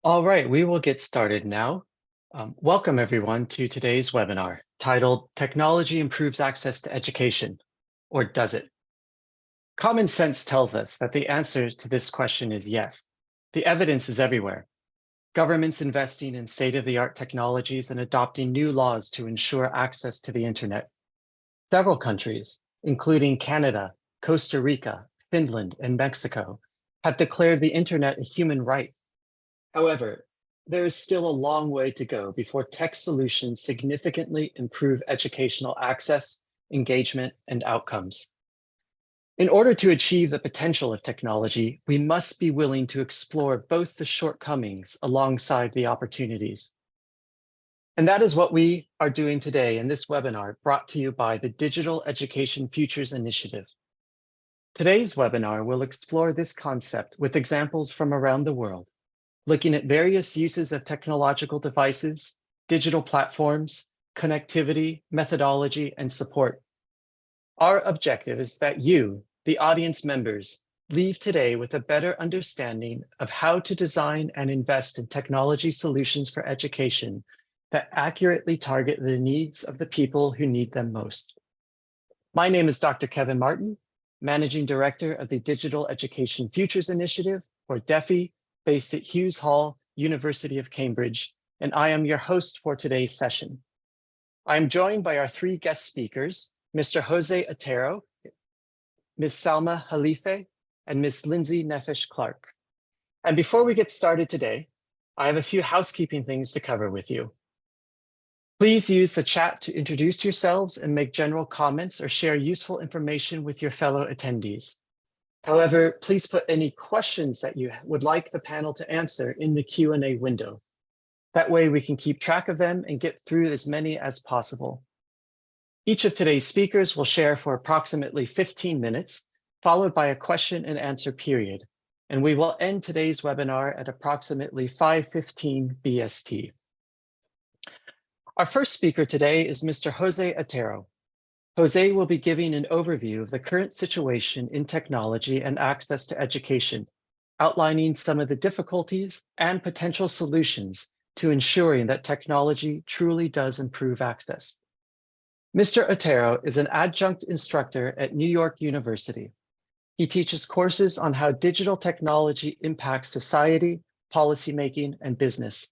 All right, we will get started now. Welcome everyone to today's webinar titled Technology Improves Access to Education, or does it? Common sense tells us that the answer to this question is yes. The evidence is everywhere. Governments investing in state-of-the-art technologies and adopting new laws to ensure access to the internet. Several countries, including Canada, Costa Rica, Finland, and Mexico, have declared the internet a human right. However, there is still a long way to go before tech solutions significantly improve educational access, engagement, and outcomes. In order to achieve the potential of technology, we must be willing to explore both the shortcomings alongside the opportunities. And that is what we are doing today in this webinar brought to you by the Digital Education Futures Initiative. Today's webinar will explore this concept with examples from around the world, looking at various uses of technological devices, digital platforms, connectivity, methodology, and support. Our objective is that you, the audience members, leave today with a better understanding of how to design and invest in technology solutions for education that accurately target the needs of the people who need them most. My name is Dr. Kevin Martin, Managing Director of the Digital Education Futures Initiative, or DEFI, based at Hughes Hall, University of Cambridge, and I am your host for today's session. I am joined by our three guest speakers, Mr. Jose Otero, Ms. Salma Jalife, and Ms. Lindsey Nefesh-Clarke. And before we get started today, I have a few housekeeping things to cover with you. Please use the chat to introduce yourselves and make general comments or share useful information with your fellow attendees. However, please put any questions that you would like the panel to answer in the Q&A window. That way we can keep track of them and get through as many as possible. Each of today's speakers will share for approximately 15 minutes, followed by a question and answer period. And we will end today's webinar at approximately 5:15 BST. Our first speaker today is Mr. Jose Otero. Jose will be giving an overview of the current situation in technology and access to education, outlining some of the difficulties and potential solutions to ensuring that technology truly does improve access. Mr. Otero is an adjunct instructor at New York University. He teaches courses on how digital technology impacts society, policymaking, and business.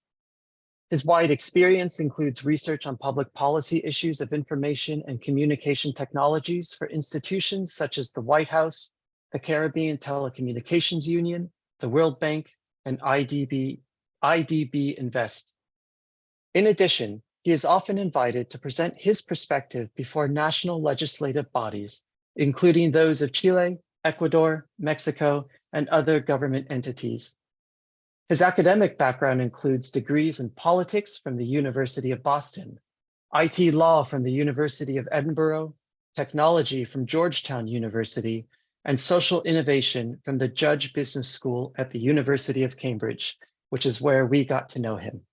His wide experience includes research on public policy issues of information and communication technologies for institutions such as the White House, the Caribbean Telecommunications Union, the World Bank, and IDB Invest. In addition, he is often invited to present his perspective before national legislative bodies, including those of Chile, Ecuador, Mexico, and other government entities. His academic background includes degrees in politics from the University of Boston, IT law from the University of Edinburgh, technology from Georgetown University, and social innovation from the Judge Business School at the University of Cambridge, which is where we got to know him.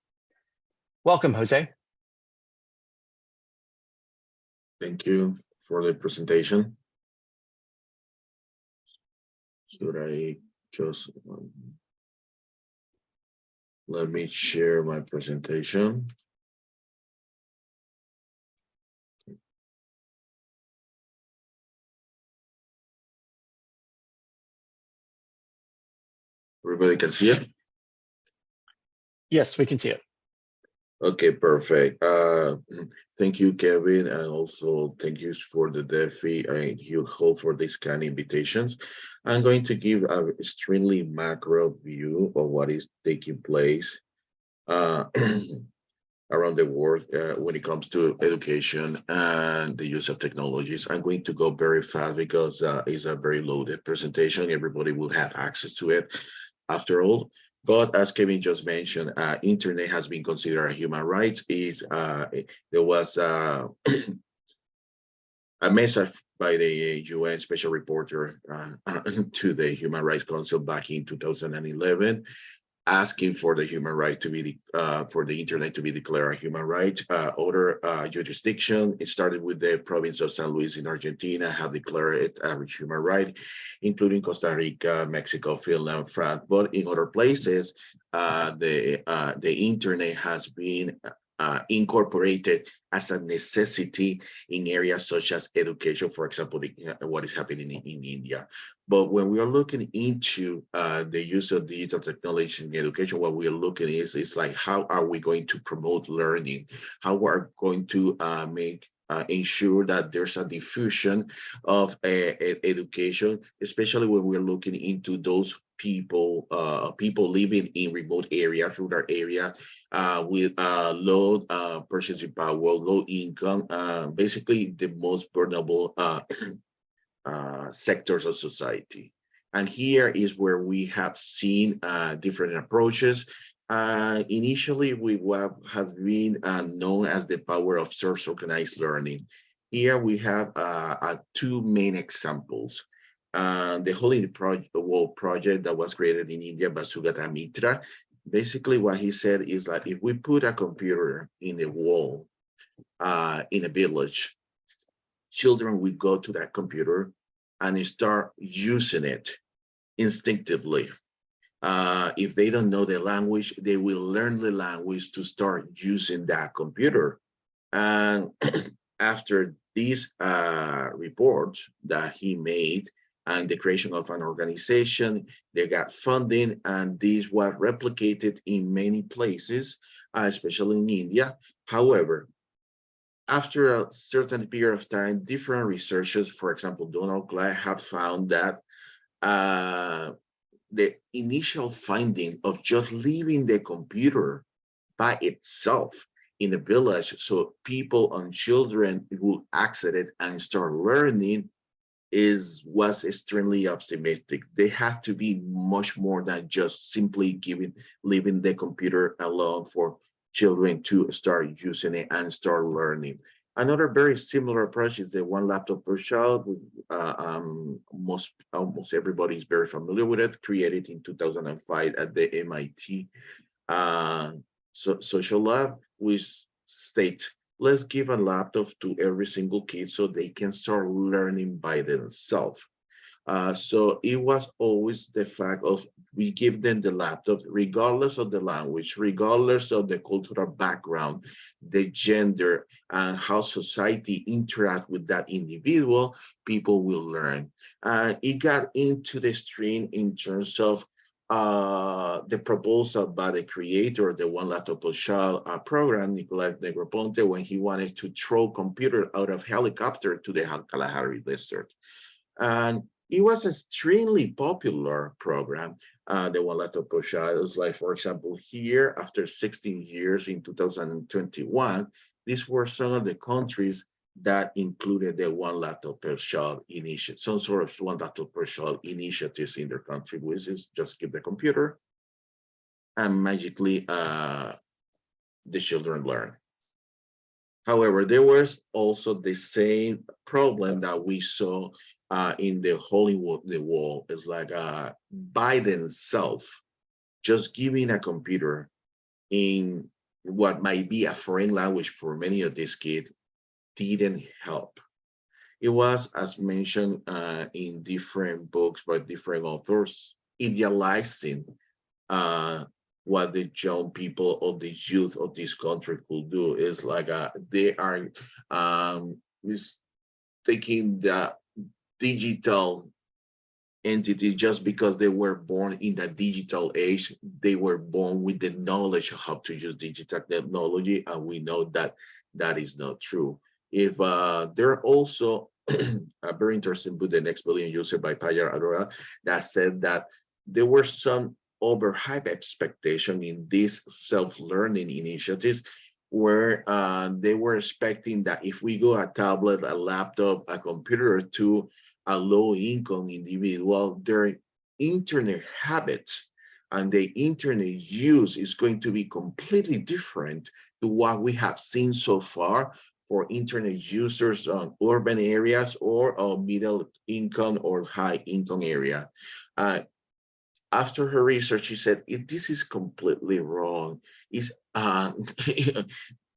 Welcome, Jose. Thank you for the presentation. Should I just... let me share my presentation. Everybody can see it? Yes, we can see it. Okay, perfect. Thank you, Kevin, and also thank you for the DEFI and Hugh Hall for these kind of invitations. I'm going to give an extremely macro view of what is taking place around the world when it comes to education and the use of technologies. I'm going to go very fast because it's a very loaded presentation. Everybody will have access to it after all. But as Kevin just mentioned, internet has been considered a human right. There was a message by the UN Special Reporter to the Human Rights Council back in 2011, asking for the human right to be for the internet to be declared a human right. Other jurisdiction, it started with the province of San Luis in Argentina, have declared it a human right, including Costa Rica, Mexico, Finland, France. But in other places, the internet has been incorporated as a necessity in areas such as education, for example, what is happening in India. But when we are looking into the use of digital technology in education, what we are looking is like, how are we going to promote learning? How we are going to ensure that there's a diffusion of education, especially when we're looking into those people living in remote areas, rural area, with low purchasing power, low income, basically the most vulnerable sectors of society. And here is where we have seen different approaches. Initially, what has been known as the power of source-organized learning. Here we have two main examples. The Holy Wall project that was created in India by Sugata Mitra. Basically, what he said is that if we put a computer in a wall in a village, children will go to that computer and start using it instinctively. If they don't know the language, they will learn the language to start using that computer. And after these reports that he made and the creation of an organization, they got funding, and this was replicated in many places, especially in India. However, after a certain period of time, different researchers, for example, Donald Clark, have found that the initial finding of just leaving the computer by itself in the village, so people and children will access it and start learning, was extremely optimistic. They have to be much more than just simply leaving the computer alone for children to start using it and start learning. Another very similar approach is the one laptop per child. Almost everybody is very familiar with it, created in 2005 at the MIT social lab, which states, let's give a laptop to every single kid so they can start learning by themselves. So it was always the fact of, we give them the laptop regardless of the language, regardless of the cultural background, the gender, and how society interact with that individual, people will learn. It got into the stream in terms of the proposal by the creator of the One Laptop Per Child program, Nicolás Negroponte, when he wanted to throw computer out of helicopter to the Kalahari Desert. And it was an extremely popular program, the One Laptop Per Child. It was like, for example, here, after 16 years in 2021, these were some of the countries that included the One Laptop Per Child initiative, some sort of One Laptop Per Child initiatives in their country, which is just give the computer and magically the children learn. However, there was also the same problem that we saw in the Hollywood wall. It's like by themselves, just giving a computer in what might be a foreign language for many of these kids didn't help. It was, as mentioned in different books by different authors, idealizing what the young people or the youth of this country could do. Is like they are taking the digital entity just because they were born in the digital age. They were born with the knowledge of how to use digital technology, and we know that that is not true. If there are also a very interesting book, The Next Billion User by Payar Arora, that said that there were some overhyped expectation in these self-learning initiatives, where they were expecting that if we go a tablet, a laptop, a computer to a low-income individual, their internet habits and the internet use is going to be completely different to what we have seen so far for internet users on urban areas or middle income or high income area. After her research, she said, this is completely wrong. Is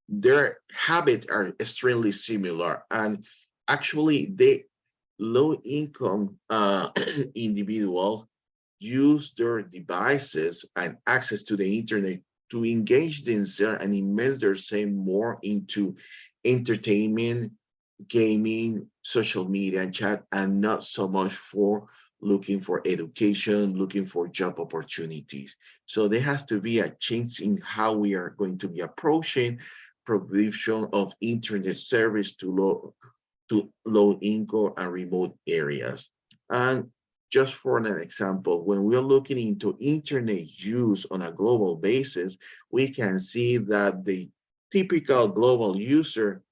Their habits are extremely similar, and actually the low income individual use their devices and access to the internet to engage themselves and immerse themselves more into entertainment, gaming, social media, and chat, and not so much for looking for education, looking for job opportunities. So there has to be a change in how we are going to be approaching provision of internet service to low income and remote areas. And just for an example, when we're looking into internet use on a global basis, we can see that the typical global user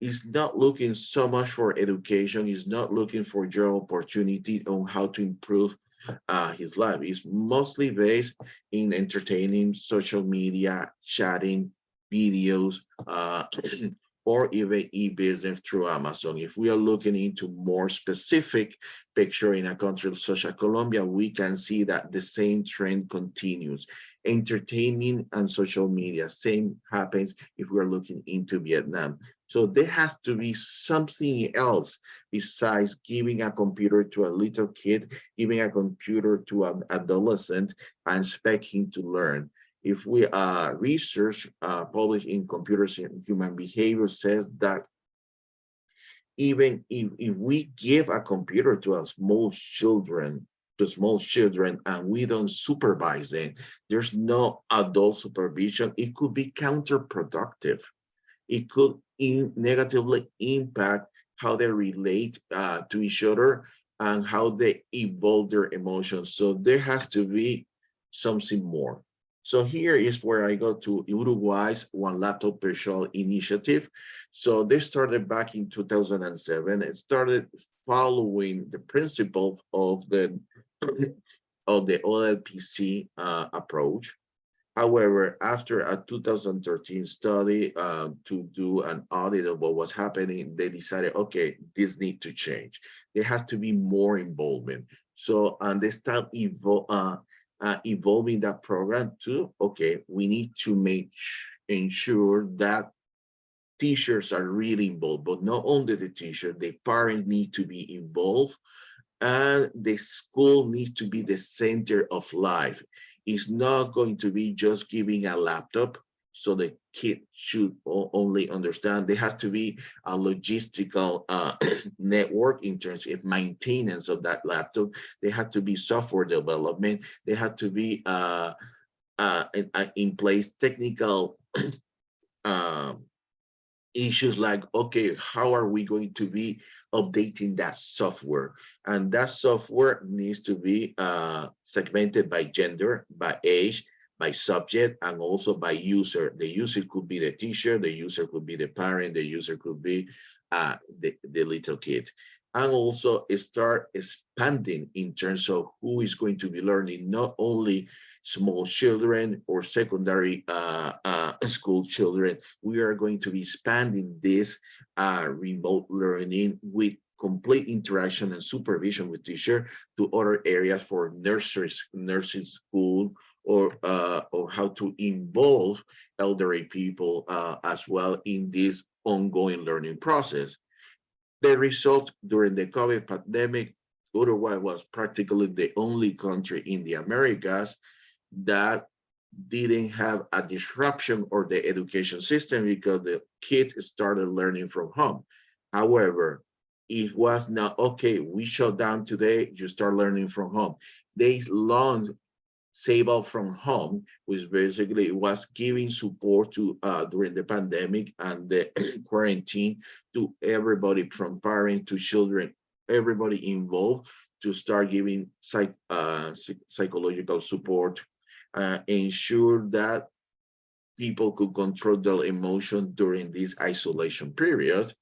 is not looking so much for education, is not looking for job opportunity on how to improve his life. It's mostly based in entertaining, social media, chatting, videos, or even e-business through Amazon. If we are looking into more specific picture in a country such as Colombia, we can see that the same trend continues. Entertainment and social media, same happens if we're looking into Vietnam. So there has to be something else besides giving a computer to a little kid, giving a computer to an adolescent and expecting to learn. If we research published in Computers and Human Behavior says that even if we give a computer to a small children and we don't supervise them, there's no adult supervision, it could be counterproductive. It could negatively impact how they relate to each other and how they evolve their emotions. So there has to be something more. So here is where I go to Uruguay's One Laptop Per Child initiative. So they started back in 2007. It started following the principles of the OLPC approach. However, after a 2013 study to do an audit of what was happening, they decided, okay, this needs to change. There has to be more involvement. So, and they start evolving that program to, okay, we need to ensure that teachers are really involved, but not only the teacher, the parents need to be involved, and the school needs to be the center of life. It's not going to be just giving a laptop so the kid should only understand. There has to be a logistical network in terms of maintenance of that laptop. There has to be software development. There has to be in place technical um, issues like, okay, how are we going to be updating that software? And that software needs to be segmented by gender, by age, by subject, and also by user. The user could be the teacher, the user could be the parent, the user could be the little kid. And also start expanding in terms of who is going to be learning, not only small children or secondary school children. We are going to be expanding this remote learning with complete interaction and supervision with teacher to other areas for nursing school, or how to involve elderly people as well in this ongoing learning process. The result during the COVID pandemic, Uruguay was practically the only country in the Americas that didn't have a disruption or the education system because the kids started learning from home. However, it was not, okay, we shut down today, you start learning from home. They launched Save Out from Home, which basically was giving support to during the pandemic and the quarantine to everybody from parents to children, everybody involved, to start giving psychological support, ensure that people could control their emotion during this isolation period.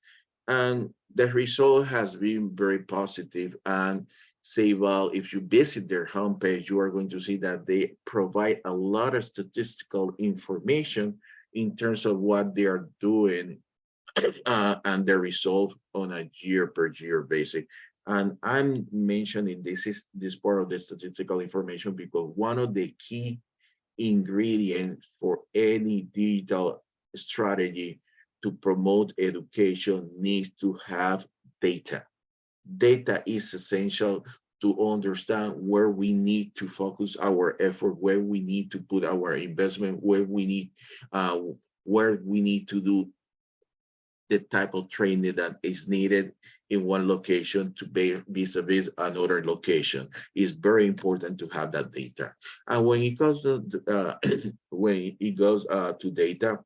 And the result has been very positive. And Sable, if you visit their homepage, you are going to see that they provide a lot of statistical information in terms of what they are doing and the result on a year per year basis. And I'm mentioning this part of the statistical information because one of the key ingredients for any digital strategy to promote education needs to have data. Data is essential to understand where we need to focus our effort, where we need to put our investment, uh, where we need to do the type of training that is needed in one location to be vis-a-vis another location. It's very important to have that data. And when it goes to to data,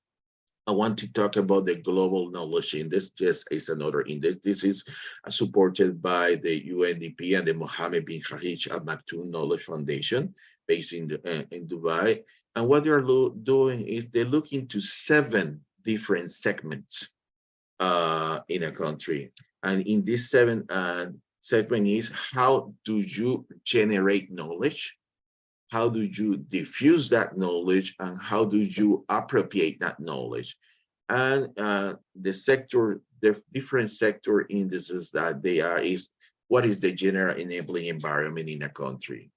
I want to talk about the Global Knowledge Index. Just is another index. This is supported by the UNDP and the Mohammed bin Khalifa Al Maktoum Knowledge Foundation, based in Dubai. And what they're doing is they look into 7 different segments in a country. And in this 7 segment is, how do you generate knowledge? How do you diffuse that knowledge, and how do you appropriate that knowledge? And the different sector indices that they are is, what is the general enabling environment in a country?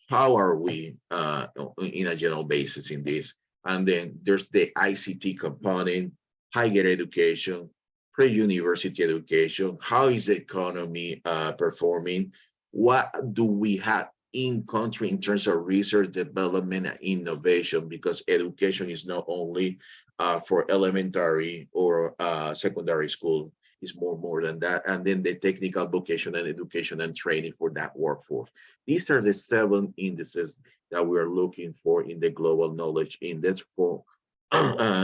How are we in a general basis in this? And then there's the ICT component, higher education, pre-university education. How is the economy performing? What do we have in country in terms of research, development, and innovation? Because education is not only for elementary or secondary school, it's more than that. And then the technical vocational education and training for that workforce. These are the 7 indices that we are looking for in the Global Knowledge Index for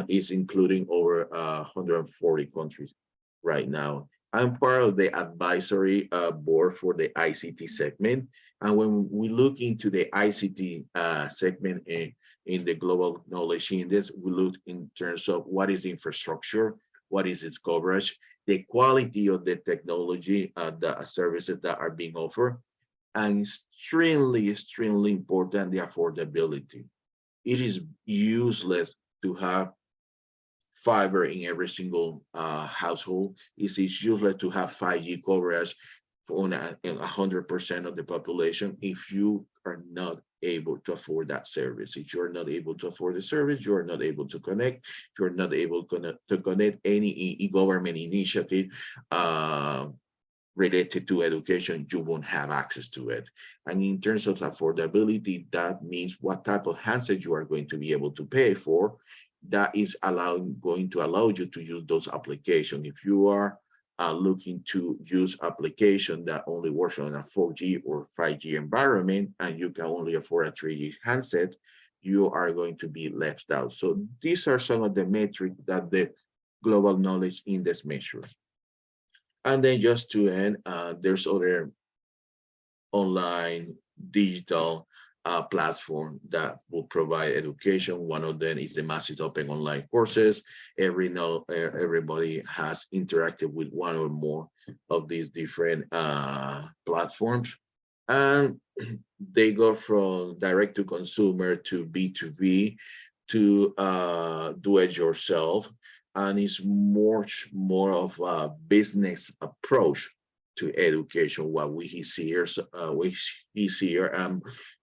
is including over 140 countries right now. I'm part of the advisory board for the ICT segment. And when we look into the ICT segment in the Global Knowledge Index, we look in terms of what is the infrastructure, what is its coverage, the quality of the technology, the services that are being offered, and extremely important, the affordability. It is useless to have fiber in every single household. It's useless to have 5G coverage on 100% of the population if you are not able to afford that service. If you're not able to afford the service, you're not able to connect. If you're not able to connect any government initiative related to education, you won't have access to it. And in terms of affordability, that means what type of handset you are going to be able to pay for. That is going to allow you to use those applications. If you are looking to use application that only works on a 4G or 5G environment, and you can only afford a 3G handset, you are going to be left out. So these are some of the metrics that the Global Knowledge Index measures. And then just to end, there's other online digital platform that will provide education. One of them is the massive open online courses. Everybody has interacted with one or more of these different platforms. And they go from direct to consumer to B2B to do it yourself. And it's much more of a business approach to education. What we see here,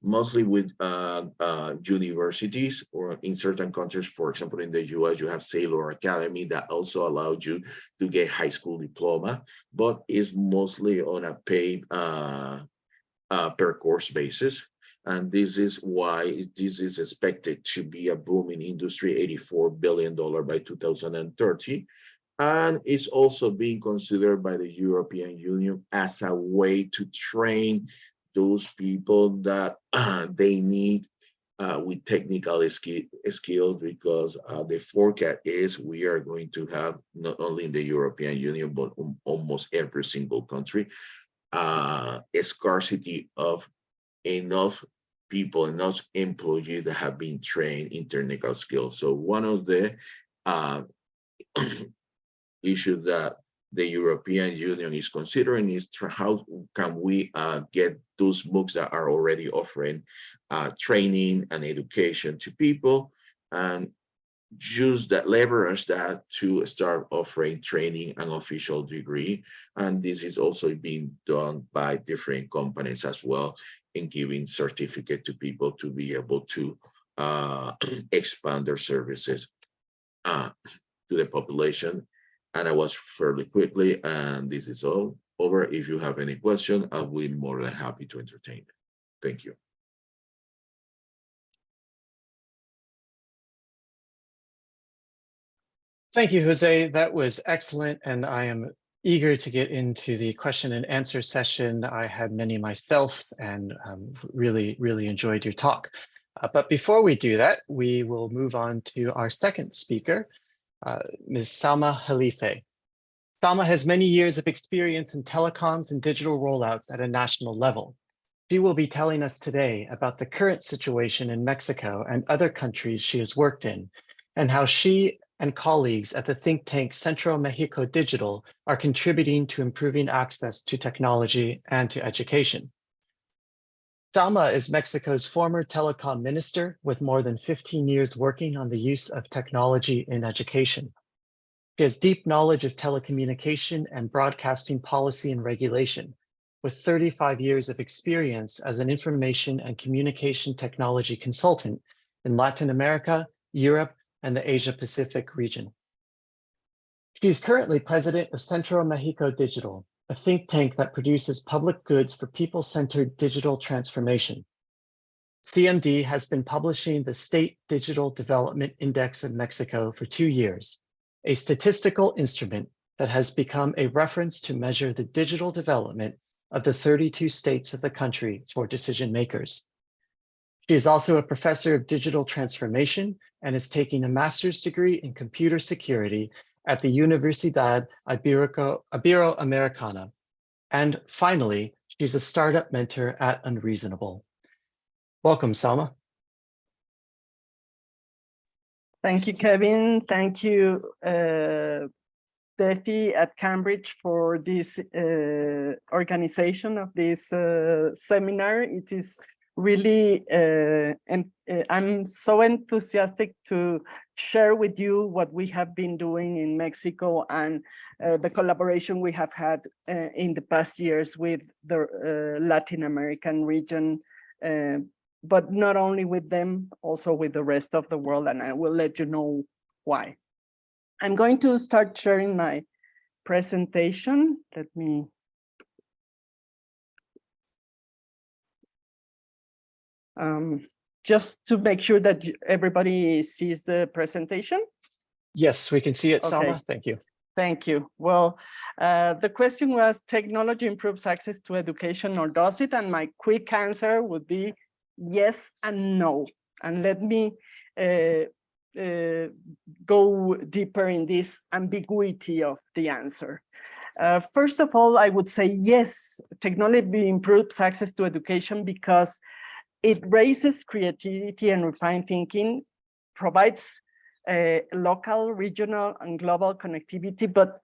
mostly with universities, or in certain countries, for example, in the US, you have Sailor Academy that also allows you to get high school diploma, but it's mostly on a paid per course basis. And this is why this is expected to be a booming industry, $84 billion by 2030. And it's also being considered by the European Union as a way to train those people that they need with technical skills, because the forecast is we are going to have, not only in the European Union, but almost every single country, a scarcity of enough people, enough employees that have been trained in technical skills. So one of the issues that the European Union is considering is how can we get those MOOCs that are already offering training and education to people, and use that, leverage that to start offering training and official degree. And this is also being done by different companies as well, in giving certificate to people to be able to expand their services uh, to the population. And I was fairly quickly, and this is all over. If you have any question, I'll be more than happy to entertain it. Thank you. Thank you, Jose. That was excellent, and I am eager to get into the question and answer session. I had many myself and really enjoyed your talk. But before we do that, we will move on to our second speaker, Ms. Salma Jalife. Salma has many years of experience in telecoms and digital rollouts at a national level. She will be telling us today about the current situation in Mexico and other countries she has worked in, and how she and colleagues at the think tank Centro Mexico Digital are contributing to improving access to technology and to education. Salma is Mexico's former telecom minister with more than 15 years working on the use of technology in education. She has deep knowledge of telecommunication and broadcasting policy and regulation, with 35 years of experience as an information and communication technology consultant in Latin America, Europe, and the Asia-Pacific region. She is currently president of Centro Mexico Digital, a think tank that produces public goods for people-centered digital transformation. CMD has been publishing the State Digital Development Index of Mexico for 2 years, a statistical instrument that has become a reference to measure the digital development of the 32 states of the country for decision makers. She is also a professor of digital transformation and is taking a master's degree in computer security at the Universidad Iberoamericana. And finally, she's a startup mentor at Unreasonable. Welcome, Salma. Thank you, Kevin. Thank you, Defi at Cambridge for this organization of this seminar. It is really, I'm so enthusiastic to share with you what we have been doing in Mexico and the collaboration we have had in the past years with the Latin American region, but not only with them, also with the rest of the world, and I will let you know why. I'm going to start sharing my presentation. Let me. Just to make sure that everybody sees the presentation. Yes, we can see it, Okay. Salma. Thank you. Thank you. Well, the question was, technology improves access to education, or does it? And my quick answer would be yes and no. And let me go deeper in this ambiguity of the answer. First of all, I would say yes, technology improves access to education because it raises creativity and refined thinking, provides local, regional, and global connectivity, but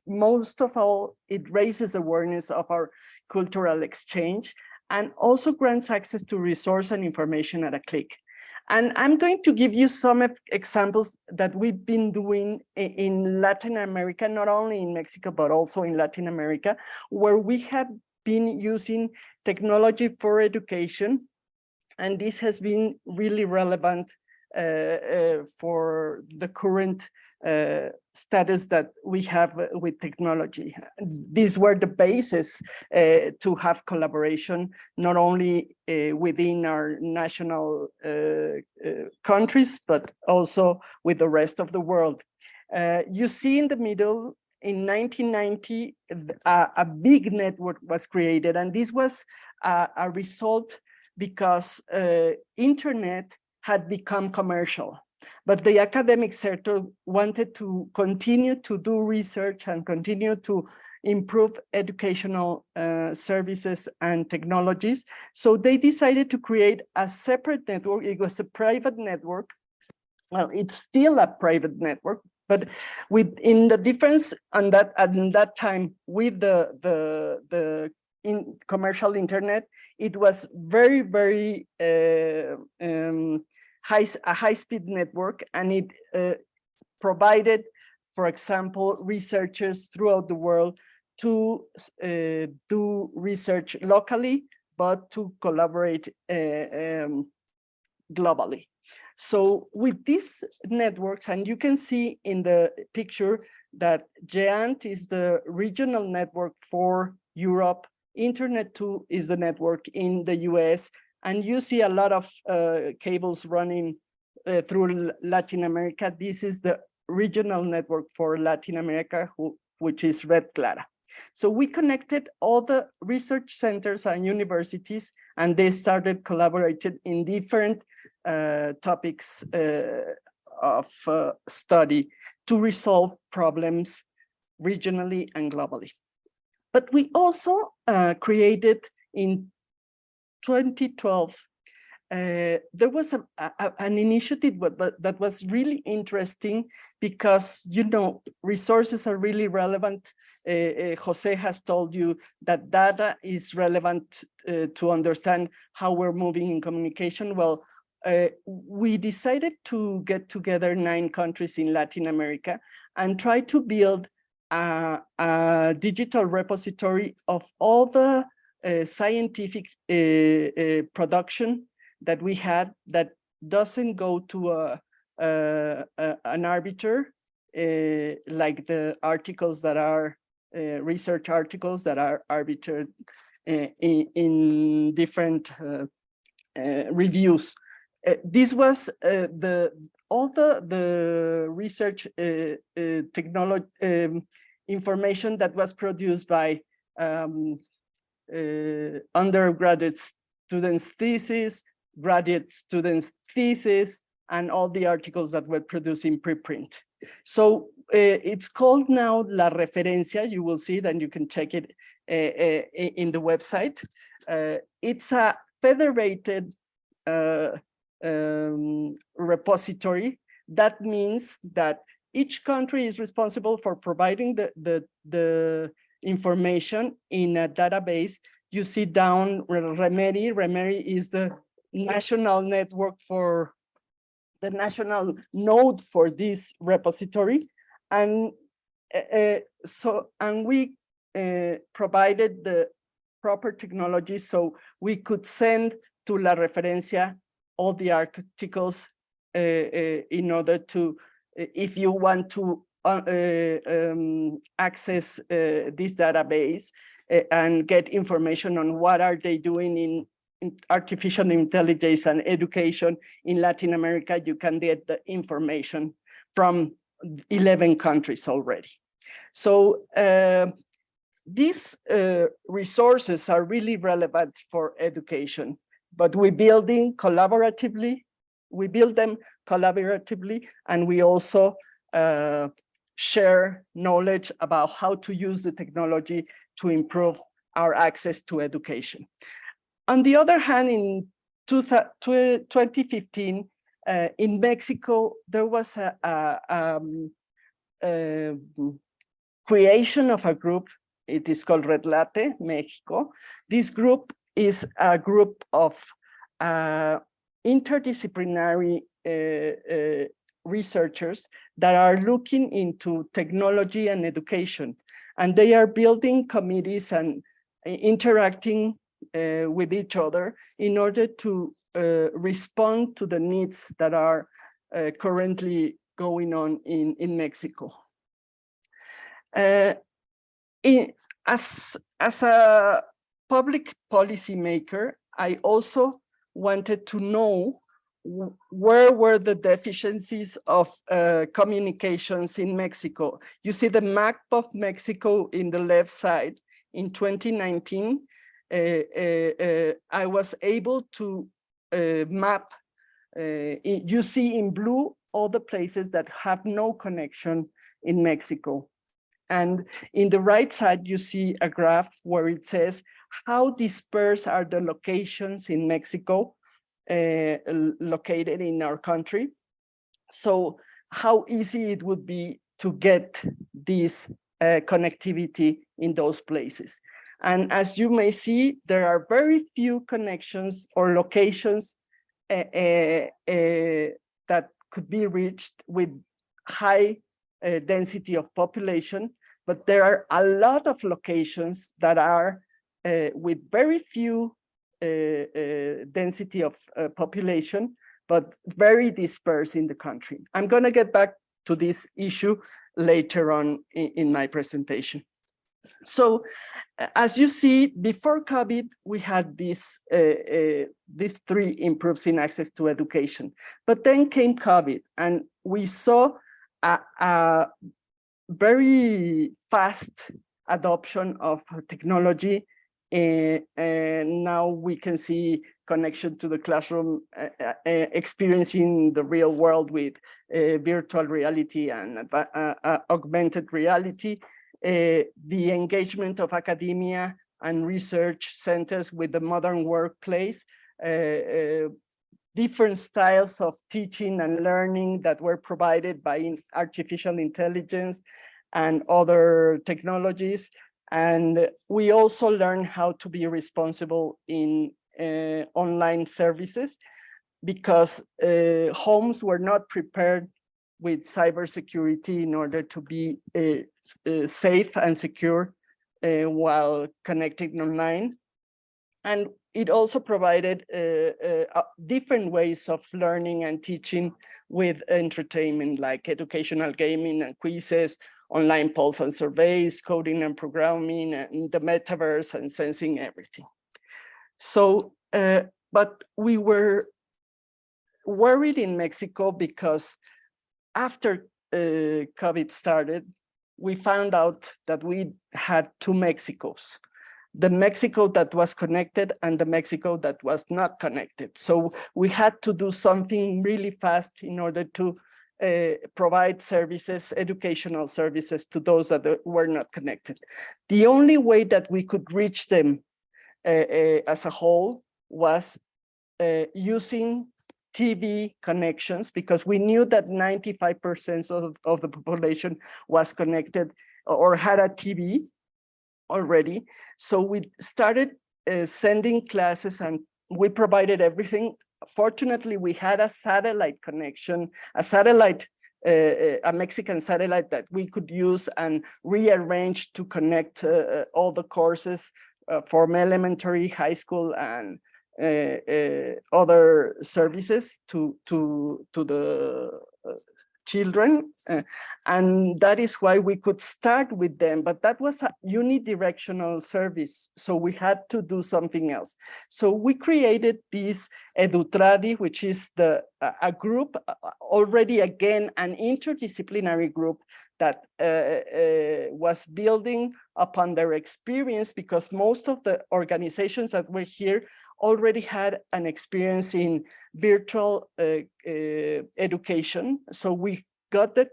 most of all, it raises awareness of our cultural exchange and also grants access to resource and information at a click. And I'm going to give you some examples that we've been doing in Latin America, not only in Mexico, but also in Latin America, where we have been using technology for education. And this has been really relevant for the current status that we have with technology. These were the basis to have collaboration, not only within our national countries, but also with the rest of the world. You see in the middle, in 1990, a big network was created, and this was a result because internet had become commercial. But the academic sector wanted to continue to do research and continue to improve educational services and technologies. So they decided to create a separate network. It was a private network. Well, it's still a private network, but in the difference on that at that time with the commercial internet, it was very a high-speed network, and it provided, for example, researchers throughout the world to do research locally, but to collaborate globally. So with these networks, and you can see in the picture that GEANT is the regional network for Europe, Internet2 is the network in the US, and you see a lot of cables running through Latin America. This is the regional network for Latin America, which is Red Clara. So we connected all the research centers and universities, and they started collaborating in different topics of study to resolve problems regionally and globally. But we also created in 2012, there was an initiative that was really interesting because, you know, resources are really relevant. Jose has told you that data is relevant to understand how we're moving in communication. Well, we decided to get together 9 countries in Latin America and try to build a digital repository of all the scientific production that we had that doesn't go to an arbiter, like the articles that are research articles that are arbitered in different reviews. This was all the research technology information that was produced by undergraduate students' thesis, graduate students' thesis, and all the articles that were produced in preprint. So it's called now La Referencia. You will see it and you can check it in the website. It's a federated repository. That means that each country is responsible for providing the information in a database. You see down Remeri. Remeri is the national network for the national node for this repository. And we provided the proper technology so we could send to La Referencia all the articles in order to, if you want to access this database and get information on what are they doing in artificial intelligence and education in Latin America, you can get the information from 11 countries already. So these resources are really relevant for education, but we build them collaboratively, and we also share knowledge about how to use the technology to improve our access to education. On the other hand, in 2015, in Mexico, there was a creation of a group. It is called Redlate Mexico. This group is a group of interdisciplinary researchers that are looking into technology and education. And they are building committees and interacting with each other in order to respond to the needs that are currently going on in Mexico. As a public policy maker, I also wanted to know where were the deficiencies of communications in Mexico. You see the map of Mexico in the left side. In 2019, I was able to map, you see in blue, all the places that have no connection in Mexico. And in the right side, you see a graph where it says how dispersed are the locations in Mexico located in our country. So how easy it would be to get this connectivity in those places. And as you may see, there are very few connections or locations that could be reached with high density of population, but there are a lot of locations that are with very few density of population, but very dispersed in the country. I'm going to get back to this issue later on in my presentation. So, as you see, before COVID, we had these three improves in access to education. But then came COVID, and we saw a very fast adoption of technology. And now we can see connection to the classroom, experiencing the real world with virtual reality and augmented reality. The engagement of academia and research centers with the modern workplace, different styles of teaching and learning that were provided by artificial intelligence and other technologies. And we also learned how to be responsible in online services, because homes were not prepared with cybersecurity in order to be safe and secure while connecting online. And it also provided different ways of learning and teaching with entertainment, like educational gaming and quizzes, online polls and surveys, coding and programming, and the metaverse, and sensing everything. So, but we were worried in Mexico because after COVID started, we found out that we had two Mexicos: the Mexico that was connected and the Mexico that was not connected. So we had to do something really fast in order to provide services, educational services, to those that were not connected. The only way that we could reach them as a whole was using TV connections, because we knew that 95% of the population was connected or had a TV already. So we started sending classes, and we provided everything. Fortunately, we had a satellite connection, a Mexican satellite that we could use and rearrange to connect all the courses from elementary, high school, and other services to the children, and that is why we could start with them. But that was a unidirectional service, so we had to do something else. So we created this Edutradi, which is a group, already again an interdisciplinary group that was building upon their experience, because most of the organizations that were here already had an experience in virtual education. So we got it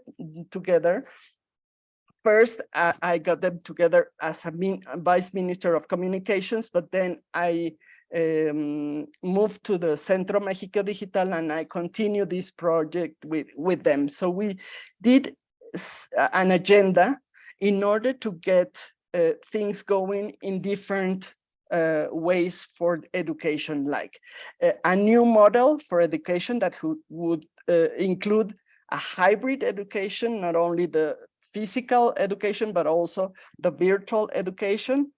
together. First, I got them together as a Vice Minister of Communications, but then I moved to the Centro México Digital, and I continued this project with them. So we did an agenda in order to get things going in different ways for education, like a new model for education that would include a hybrid education, not only the physical education, but also the virtual education.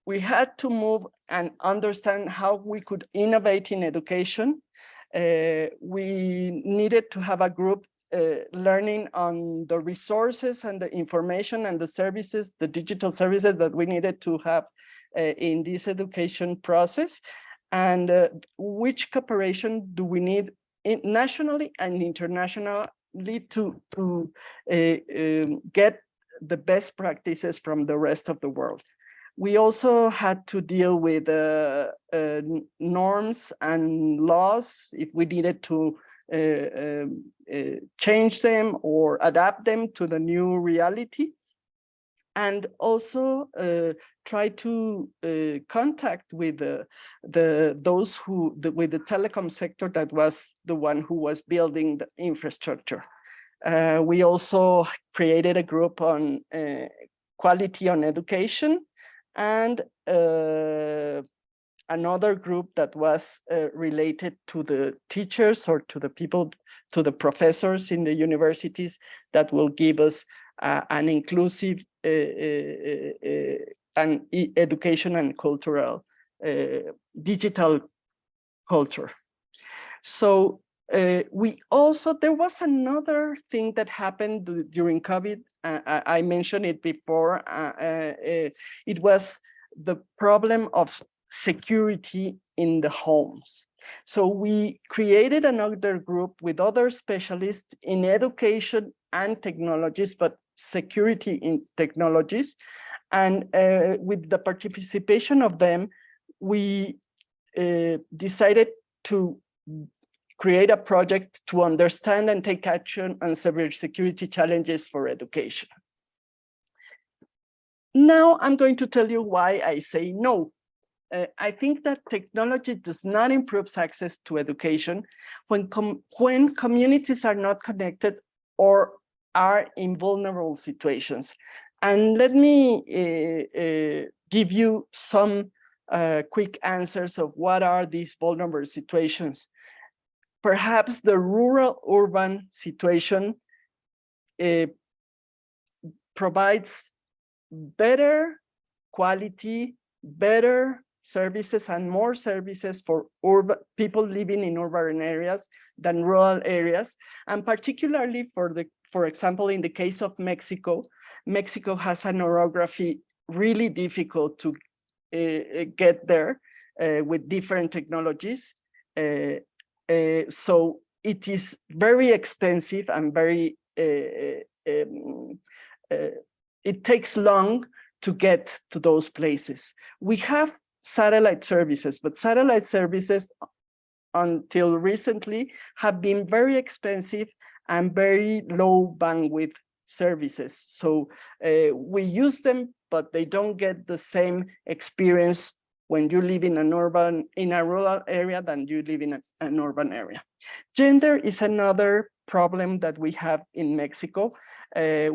We had to move and understand how we could innovate in education. We needed to have a group learning on the resources and the information and the services, the digital services that we needed to have in this education process, and which cooperation do we need nationally and internationally to get the best practices from the rest of the world. We also had to deal with norms and laws if we needed to change them or adapt them to the new reality, and also try to contact with those with the telecom sector that was the one who was building the infrastructure. We also created a group on quality on education, and another group that was related to the teachers or to the people, to the professors in the universities that will give us an inclusive education and cultural, digital culture. So we also, there was another thing that happened during COVID. I mentioned it before. It was the problem of security in the homes. So we created another group with other specialists in education and technologies, but security in technologies. And with the participation of them, we decided to create a project to understand and take action on cybersecurity challenges for education. Now I'm going to tell you why I say no. I think that technology does not improve access to education when communities are not connected or are in vulnerable situations. And let me give you some quick answers of what are these vulnerable situations. Perhaps the rural-urban situation provides better quality, better services and more services for urban people living in urban areas than rural areas. And particularly for example, in the case of Mexico, Mexico has an orography really difficult to get there with different technologies. So it is very expensive and very, it takes long to get to those places. We have satellite services, but satellite services until recently have been very expensive and very low bandwidth services. So we use them, but they don't get the same experience when you live in a rural area than you live in an urban area. Gender is another problem that we have in Mexico. I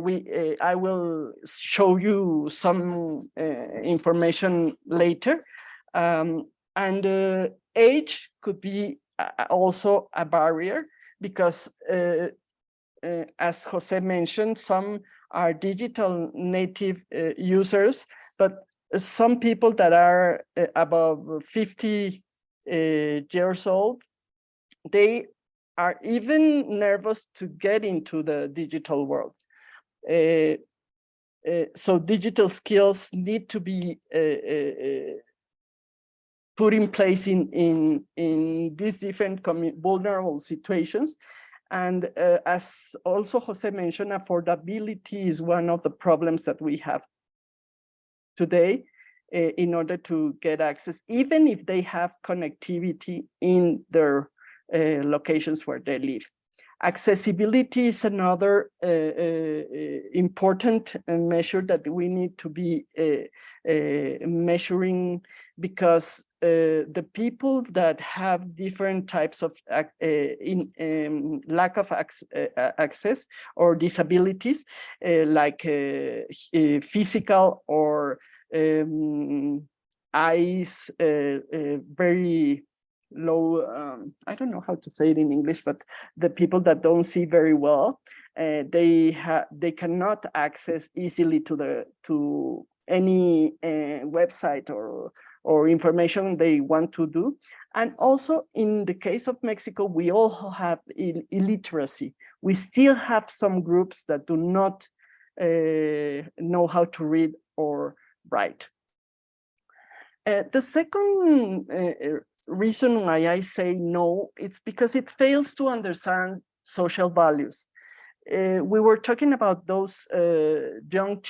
will show you some information later. And age could be also a barrier because as Jose mentioned, some are digital native users, but some people that are above 50 years old, they are even nervous to get into the digital world. So digital skills need to be put in place in these different vulnerable situations. And as also Jose mentioned, affordability is one of the problems that we have today in order to get access, even if they have connectivity in their locations where they live. Accessibility is another important measure that we need to be measuring, because the people that have different types of lack of access or disabilities, like physical or eyes, very low, I don't know how to say it in English, but the people that don't see very well, they cannot access easily to any website or information they want to do. And also in the case of Mexico, we also have illiteracy. We still have some groups that do not know how to read or write. The second reason why I say no, it's because it fails to understand social values. We were talking about those young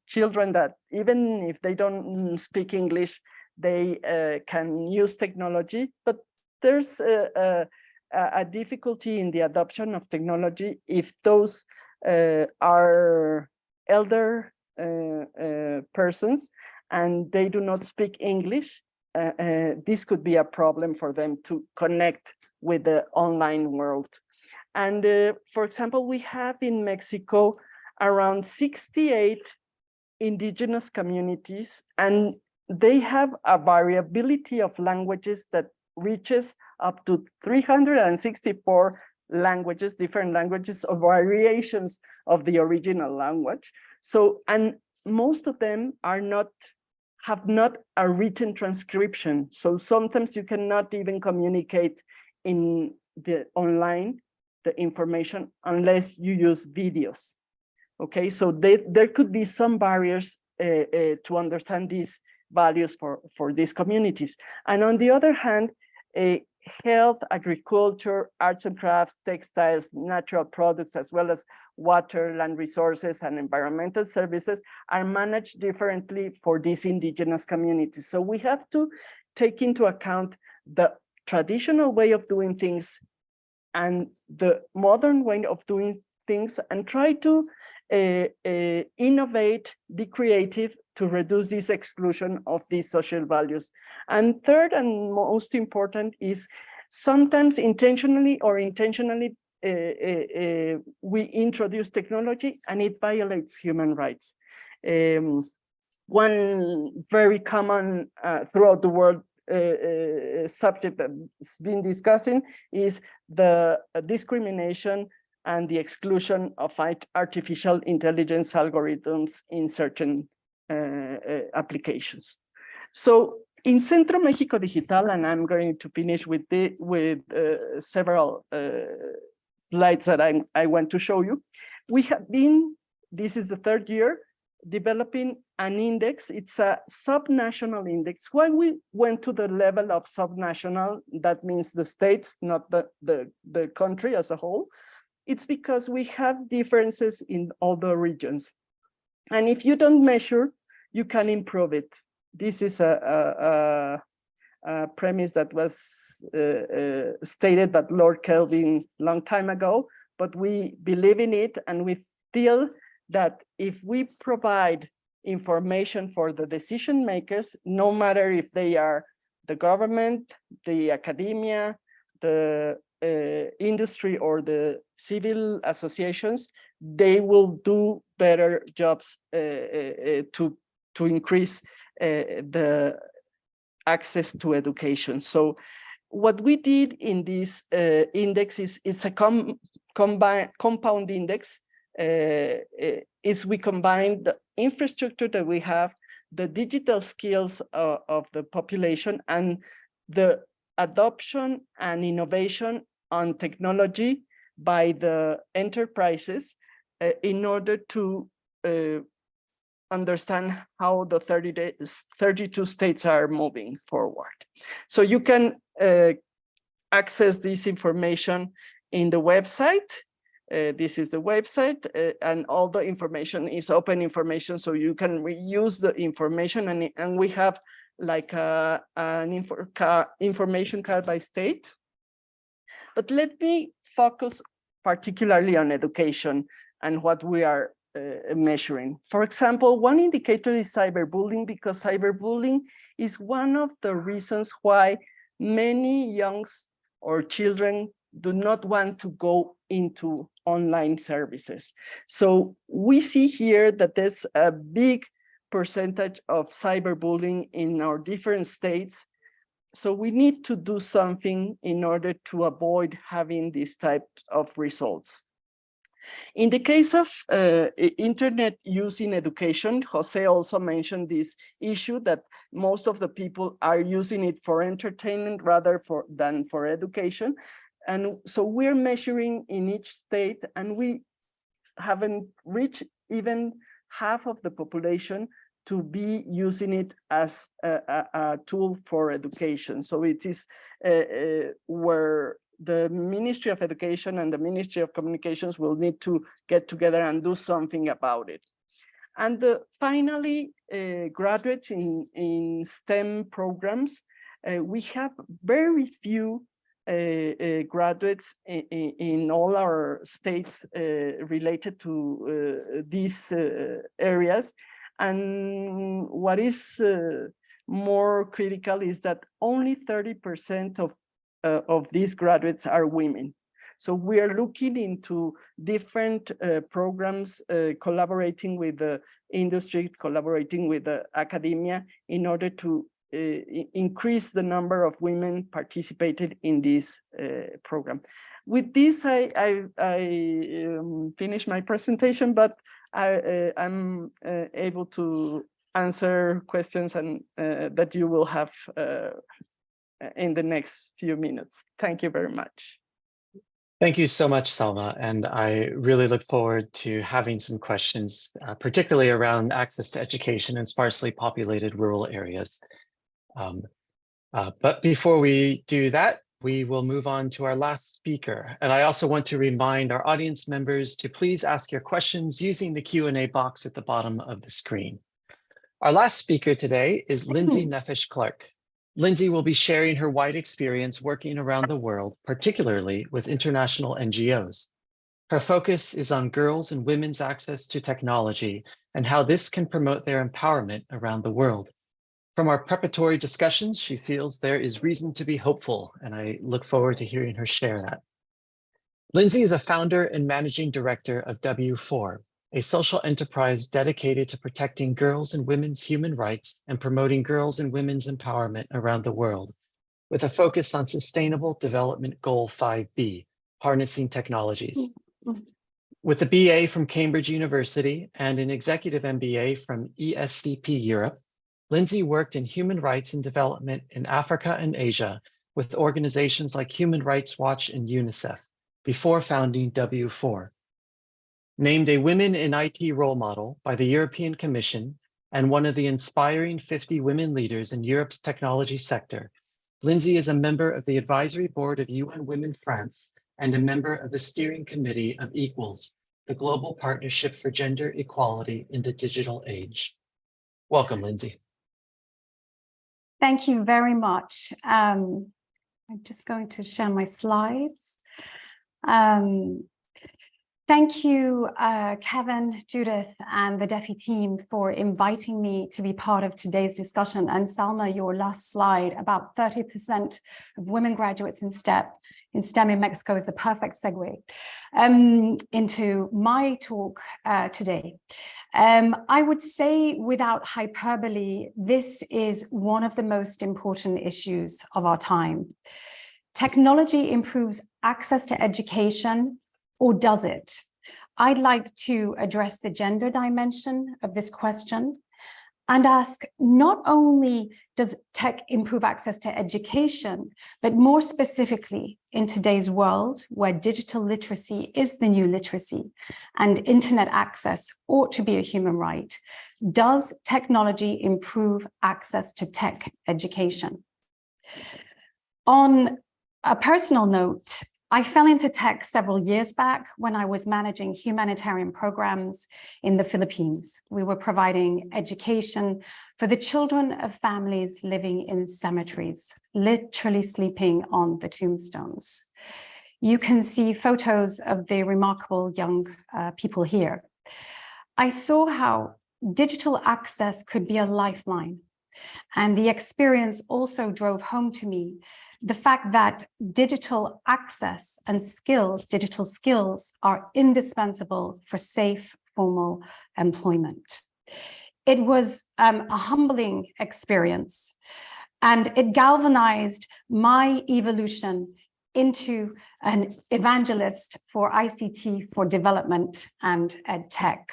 children that even if they don't speak English, they can use technology, but there's a difficulty in the adoption of technology if those are elder persons and they do not speak English. This could be a problem for them to connect with the online world. And for example, we have in Mexico around 68 indigenous communities, and they have a variability of languages that reaches up to 364 languages, different languages or variations of the original language. So, and most of them have not a written transcription. So sometimes you cannot even communicate in the online, the information, unless you use videos. Okay, so there could be some barriers to understand these values for these communities. And on the other hand, health, agriculture, arts and crafts, textiles, natural products, as well as water, land resources, and environmental services are managed differently for these indigenous communities. So we have to take into account the traditional way of doing things and the modern way of doing things, and try to innovate, be creative to reduce this exclusion of these social values. And third and most important is sometimes intentionally or intentionally we introduce technology and it violates human rights. One very common throughout the world subject that's been discussing is the discrimination and the exclusion of artificial intelligence algorithms in certain applications. So in Centro México Digital, and I'm going to finish with several slides that I want to show you, we have been, this is the third year, developing an index. It's a subnational index. Why we went to the level of subnational, that means the states, not the country as a whole. It's because we have differences in all the regions. And if you don't measure, you can improve it. This is a premise that was stated by Lord Kelvin a long time ago, but we believe in it, and we feel that if we provide information for the decision makers, no matter if they are the government, the academia, the industry, or the civil associations, they will do better jobs to increase the access to education. So what we did in this index is a compound index. Is we combine the infrastructure that we have, the digital skills of the population, and the adoption and innovation on technology by the enterprises in order to understand how the 32 states are moving forward. So you can access this information in the website. This is the website, and all the information is open information, so you can reuse the information, and we have like an information card by state. But let me focus particularly on education and what we are measuring. For example, one indicator is cyberbullying, because cyberbullying is one of the reasons why many youngs or children do not want to go into online services. So we see here that there's a big percentage of cyberbullying in our different states. So we need to do something in order to avoid having this type of results. In the case of internet use in education, Jose also mentioned this issue that most of the people are using it for entertainment rather than for education. And so we're measuring in each state, and we haven't reached even half of the population to be using it as a tool for education. So it is where the Ministry of Education and the Ministry of Communications will need to get together and do something about it. And finally, graduates in STEM programs, we have very few graduates in all our states related to these areas. And what is more critical is that only 30% of these graduates are women. So we are looking into different programs, collaborating with the industry, collaborating with the academia in order to increase the number of women participated in this program. With this, I finish my presentation, but I'm able to answer questions and that you will have in the next few minutes. Thank you very much. Thank you so much, Salma. And I really look forward to having some questions, particularly around access to education in sparsely populated rural areas. But before we do that, we will move on to our last speaker. And I also want to remind our audience members to please ask your questions using the Q&A box at the bottom of the screen. Our last speaker today is Lindsey Nefesh-Clarke. Lindsey will be sharing her wide experience working around the world, particularly with international NGOs. Her focus is on girls and women's access to technology and how this can promote their empowerment around the world. From our preparatory discussions, she feels there is reason to be hopeful, and I look forward to hearing her share that. Lindsey is a founder and managing director of W4, a social enterprise dedicated to protecting girls and women's human rights and promoting girls and women's empowerment around the world, with a focus on Sustainable Development Goal 5B, harnessing technologies. With a BA from Cambridge University and an executive MBA from ESCP Europe, Lindsey worked in human rights and development in Africa and Asia with organizations like Human Rights Watch and UNICEF before founding W4. Named a Women in IT role model by the European Commission and one of the inspiring 50 women leaders in Europe's technology sector, Lindsey is a member of the advisory board of UN Women France and a member of the steering committee of Equals, the global partnership for gender equality in the digital age. Welcome, Lindsey. Thank you very much. I'm just going to share my slides. Thank you, Kevin, Judith, and the DEFI team for inviting me to be part of today's discussion. And Salma, your last slide, about 30% of women graduates in STEM in Mexico is the perfect segue into my talk today. I would say without hyperbole, this is one of the most important issues of our time. Technology improves access to education, or does it? I'd like to address the gender dimension of this question and ask, not only does tech improve access to education, but more specifically in today's world where digital literacy is the new literacy and internet access ought to be a human right, does technology improve access to tech education? On a personal note, I fell into tech several years back when I was managing humanitarian programs in the Philippines. We were providing education for the children of families living in cemeteries, literally sleeping on the tombstones. You can see photos of the remarkable young people here. I saw how digital access could be a lifeline. And the experience also drove home to me the fact that digital access and skills, digital skills, are indispensable for safe, formal employment. It was a humbling experience, and it galvanized my evolution into an evangelist for ICT for development and ed tech.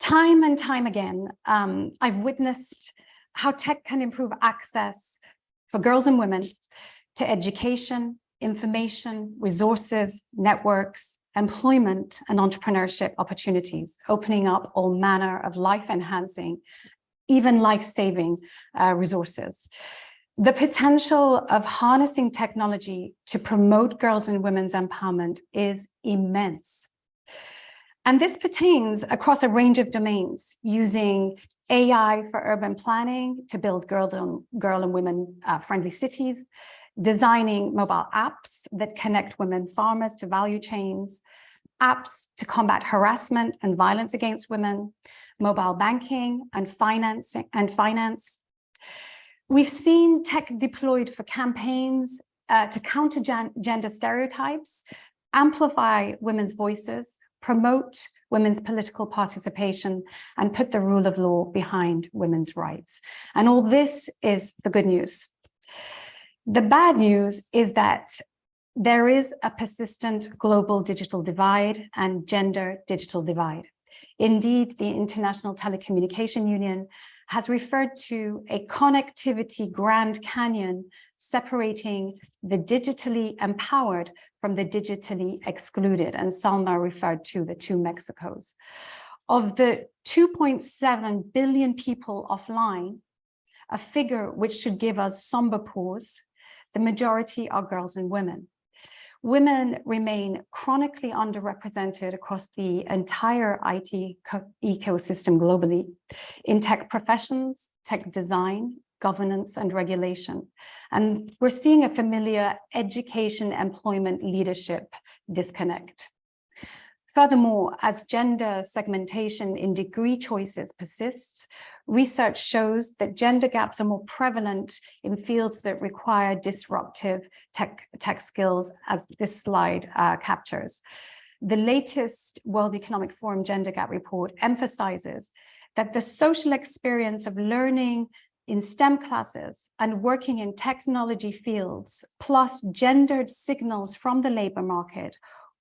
Time and time again, I've witnessed how tech can improve access for girls and women to education, information, resources, networks, employment, and entrepreneurship opportunities, opening up all manner of life-enhancing, even life-saving resources. The potential of harnessing technology to promote girls and women's empowerment is immense. And this pertains across a range of domains, using AI for urban planning to build girl and women friendly cities, designing mobile apps that connect women farmers to value chains, apps to combat harassment and violence against women, mobile banking and finance. We've seen tech deployed for campaigns to counter gender stereotypes, amplify women's voices, promote women's political participation, and put the rule of law behind women's rights. And all this is the good news. The bad news is that there is a persistent global digital divide and gender digital divide. Indeed, the International Telecommunication Union has referred to a connectivity Grand Canyon separating the digitally empowered from the digitally excluded. And Salma referred to the two Mexicos. Of the 2.7 billion people offline, a figure which should give us somber pause, the majority are girls and women. Women remain chronically underrepresented across the entire IT ecosystem globally, in tech professions, tech design, governance, and regulation. And we're seeing a familiar education, employment, leadership disconnect. Furthermore, as gender segmentation in degree choices persists, research shows that gender gaps are more prevalent in fields that require disruptive tech skills, as this slide captures. The latest World Economic Forum Gender Gap Report emphasizes that the social experience of learning in STEM classes and working in technology fields, plus gendered signals from the labor market,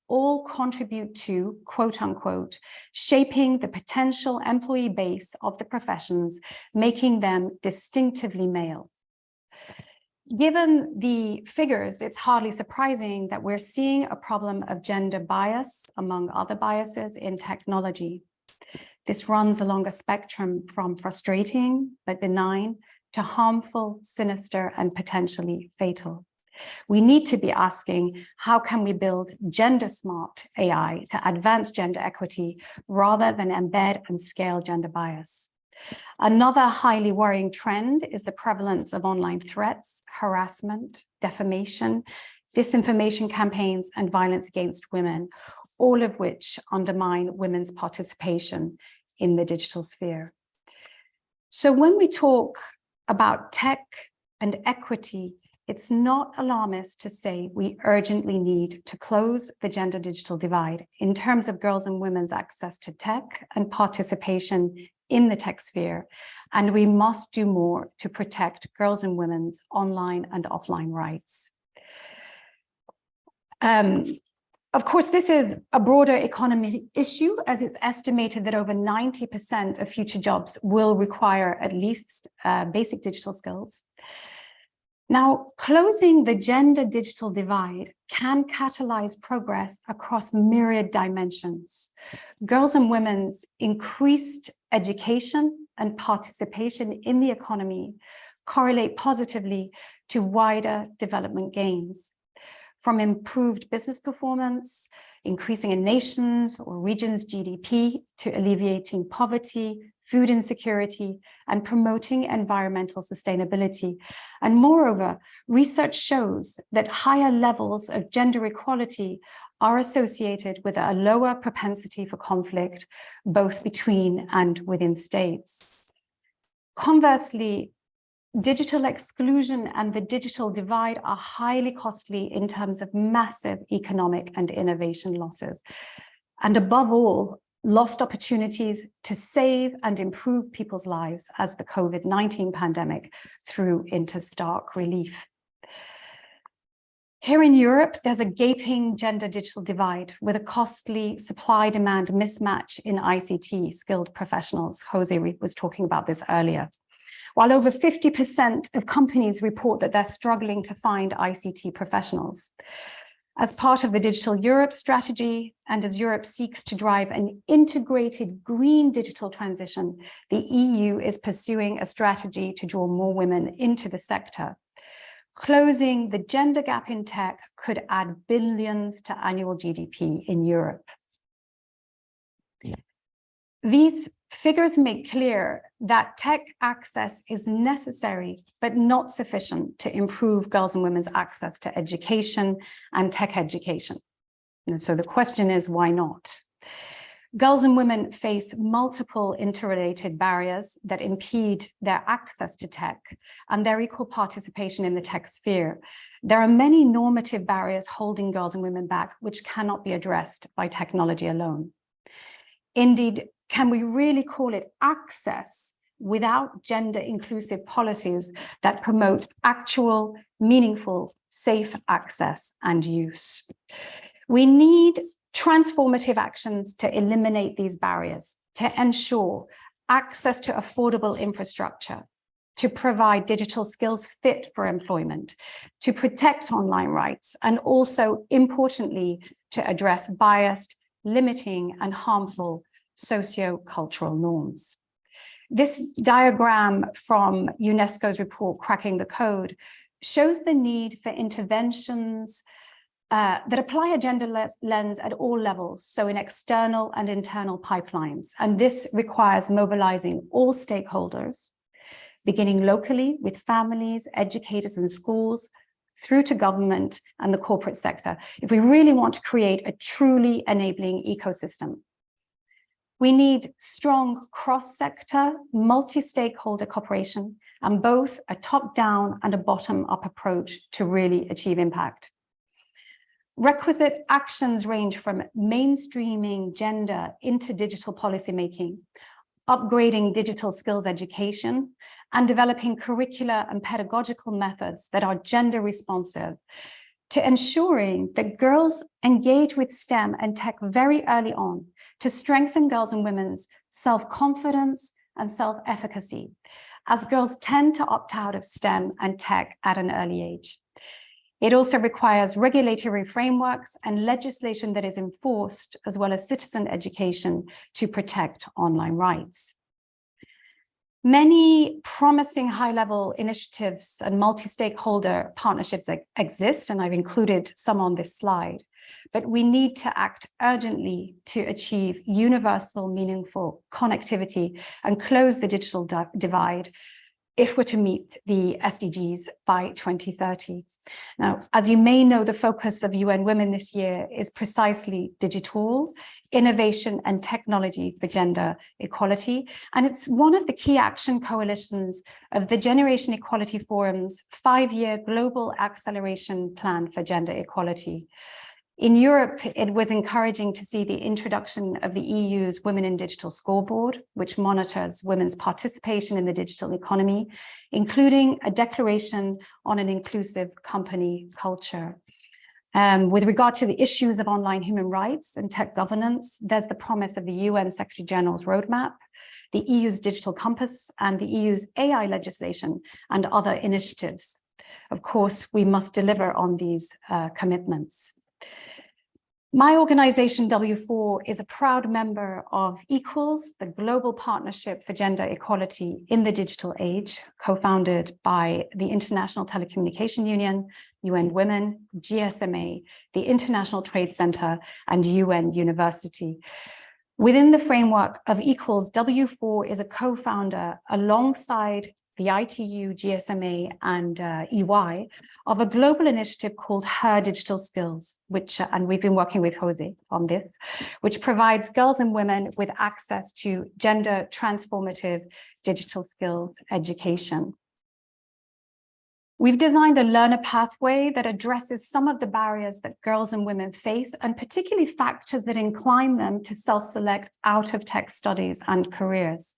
all contribute to, quote unquote, shaping the potential employee base of the professions, making them distinctively male. Given the figures, it's hardly surprising that we're seeing a problem of gender bias, among other biases, in technology. This runs along a spectrum from frustrating but benign to harmful, sinister, and potentially fatal. We need to be asking, how can we build gender-smart AI to advance gender equity rather than embed and scale gender bias? Another highly worrying trend is the prevalence of online threats, harassment, defamation, disinformation campaigns, and violence against women, all of which undermine women's participation in the digital sphere. So when we talk about tech and equity, it's not alarmist to say we urgently need to close the gender digital divide in terms of girls' and women's access to tech and participation in the tech sphere. And we must do more to protect girls' and women's online and offline rights. Of course, this is a broader economy issue, as it's estimated that over 90% of future jobs will require at least basic digital skills. Now, closing the gender digital divide can catalyze progress across myriad dimensions. Girls' and women's increased education and participation in the economy correlate positively to wider development gains, from improved business performance, increasing a nation's or region's GDP, to alleviating poverty, food insecurity, and promoting environmental sustainability. And moreover, research shows that higher levels of gender equality are associated with a lower propensity for conflict, both between and within states. Conversely, digital exclusion and the digital divide are highly costly in terms of massive economic and innovation losses. And above all, lost opportunities to save and improve people's lives as the COVID-19 pandemic threw into stark relief. Here in Europe, there's a gaping gender digital divide with a costly supply-demand mismatch in ICT skilled professionals. Jose was talking about this earlier. While over 50% of companies report that they're struggling to find ICT professionals. As part of the Digital Europe strategy, and as Europe seeks to drive an integrated green digital transition, the EU is pursuing a strategy to draw more women into the sector. Closing the gender gap in tech could add billions to annual GDP in Europe. These figures make clear that tech access is necessary, but not sufficient to improve girls' and women's access to education and tech education. And so the question is, why not? Girls and women face multiple interrelated barriers that impede their access to tech and their equal participation in the tech sphere. There are many normative barriers holding girls and women back, which cannot be addressed by technology alone. Indeed, can we really call it access without gender-inclusive policies that promote actual, meaningful, safe access and use? We need transformative actions to eliminate these barriers, to ensure access to affordable infrastructure, to provide digital skills fit for employment, to protect online rights, and also, importantly, to address biased, limiting, and harmful socio-cultural norms. This diagram from UNESCO's report, Cracking the Code, shows the need for interventions that apply a gender lens at all levels, so in external and internal pipelines. And this requires mobilizing all stakeholders, beginning locally with families, educators, and schools, through to government and the corporate sector, if we really want to create a truly enabling ecosystem. We need strong cross-sector, multi-stakeholder cooperation, and both a top-down and a bottom-up approach to really achieve impact. Requisite actions range from mainstreaming gender into digital policymaking, upgrading digital skills education, and developing curricular and pedagogical methods that are gender responsive, to ensuring that girls engage with STEM and tech very early on to strengthen girls and women's self-confidence and self-efficacy, as girls tend to opt out of STEM and tech at an early age. It also requires regulatory frameworks and legislation that is enforced, as well as citizen education to protect online rights. Many promising high-level initiatives and multi-stakeholder partnerships exist, and I've included some on this slide, but we need to act urgently to achieve universal, meaningful connectivity and close the digital divide if we're to meet the SDGs by 2030. Now, as you may know, the focus of UN Women this year is precisely digital, innovation and technology for gender equality. And it's one of the key action coalitions of the Generation Equality Forum's 5-year Global Acceleration Plan for Gender Equality. In Europe, it was encouraging to see the introduction of the EU's Women in Digital Scoreboard, which monitors women's participation in the digital economy, including a declaration on an inclusive company culture. With regard to the issues of online human rights and tech governance, there's the promise of the UN Secretary General's roadmap, the EU's digital compass, and the EU's AI legislation and other initiatives. Of course, we must deliver on these commitments. My organization, W4, is a proud member of Equals, the global partnership for gender equality in the digital age, co-founded by the International Telecommunication Union, UN Women, GSMA, the International Trade Center, and UN University. Within the framework of Equals, W4 is a co-founder alongside the ITU, GSMA, and EY of a global initiative called Her Digital Skills, which, and we've been working with Jose on this, which provides girls and women with access to gender transformative digital skills education. We've designed a learner pathway that addresses some of the barriers that girls and women face, and particularly factors that incline them to self-select out of tech studies and careers.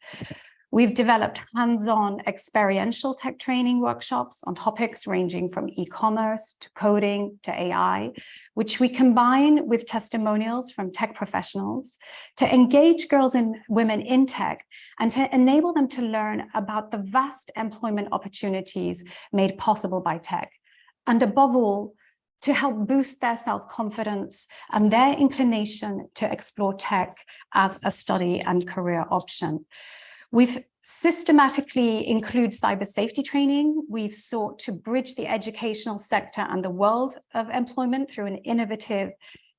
We've developed hands-on experiential tech training workshops on topics ranging from e-commerce to coding to AI, which we combine with testimonials from tech professionals to engage girls and women in tech and to enable them to learn about the vast employment opportunities made possible by tech. And above all, to help boost their self-confidence and their inclination to explore tech as a study and career option. We've systematically included cyber safety training. We've sought to bridge the educational sector and the world of employment through an innovative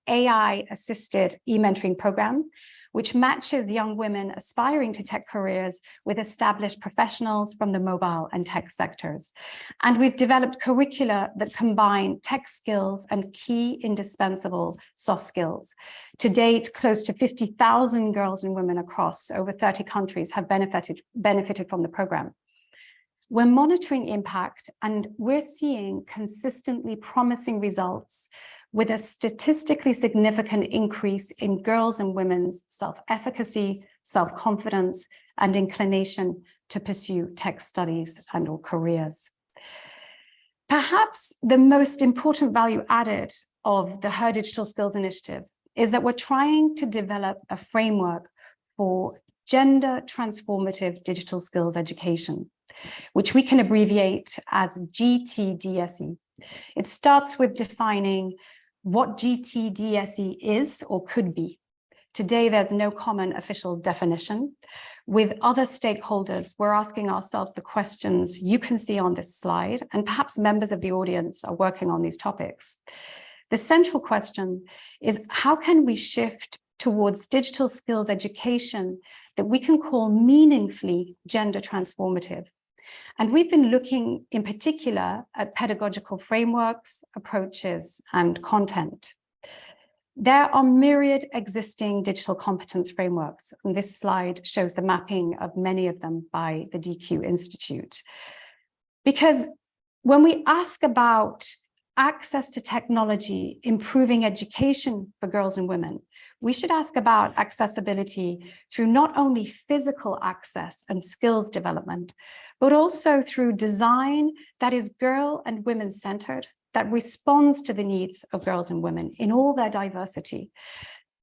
AI-assisted e-mentoring program. which matches young women aspiring to tech careers with established professionals from the mobile and tech sectors. And we've developed curricula that combine tech skills and key indispensable soft skills. To date, close to 50,000 girls and women across over 30 countries have benefited from the program. We're monitoring impact, and we're seeing consistently promising results with a statistically significant increase in girls' and women's self-efficacy, self-confidence, and inclination to pursue tech studies and/or careers. Perhaps the most important value added of the Her Digital Skills Initiative is that we're trying to develop a framework for gender transformative digital skills education, which we can abbreviate as GTDSE. It starts with defining what GTDSE is or could be. Today, there's no common official definition. With other stakeholders, we're asking ourselves the questions you can see on this slide, and perhaps members of the audience are working on these topics. The central question is, how can we shift towards digital skills education that we can call meaningfully gender transformative? And we've been looking in particular at pedagogical frameworks, approaches, and content. There are myriad existing digital competence frameworks, and this slide shows the mapping of many of them by the DQ Institute. Because when we ask about access to technology, improving education for girls and women, we should ask about accessibility through not only physical access and skills development, but also through design that is girl and women centered, that responds to the needs of girls and women in all their diversity,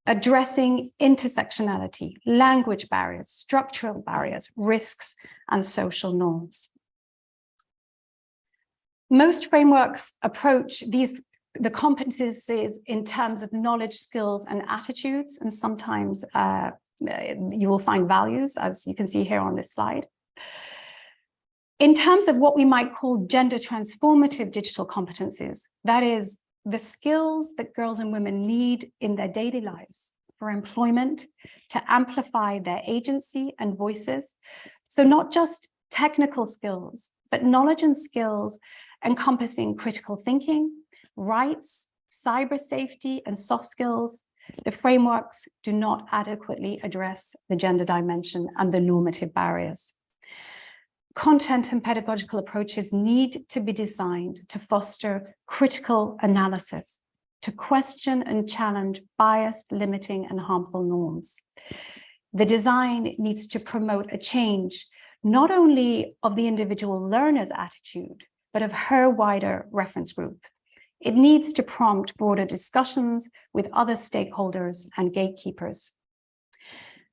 addressing intersectionality, language barriers, structural barriers, risks, and social norms. Most frameworks approach the competencies in terms of knowledge, skills, and attitudes, and sometimes you will find values, as you can see here on this slide. In terms of what we might call gender transformative digital competencies, that is the skills that girls and women need in their daily lives for employment, to amplify their agency and voices. So not just technical skills, but knowledge and skills encompassing critical thinking, rights, cyber safety, and soft skills. The frameworks do not adequately address the gender dimension and the normative barriers. Content and pedagogical approaches need to be designed to foster critical analysis, to question and challenge biased, limiting, and harmful norms. The design needs to promote a change, not only of the individual learner's attitude, but of her wider reference group. It needs to prompt broader discussions with other stakeholders and gatekeepers.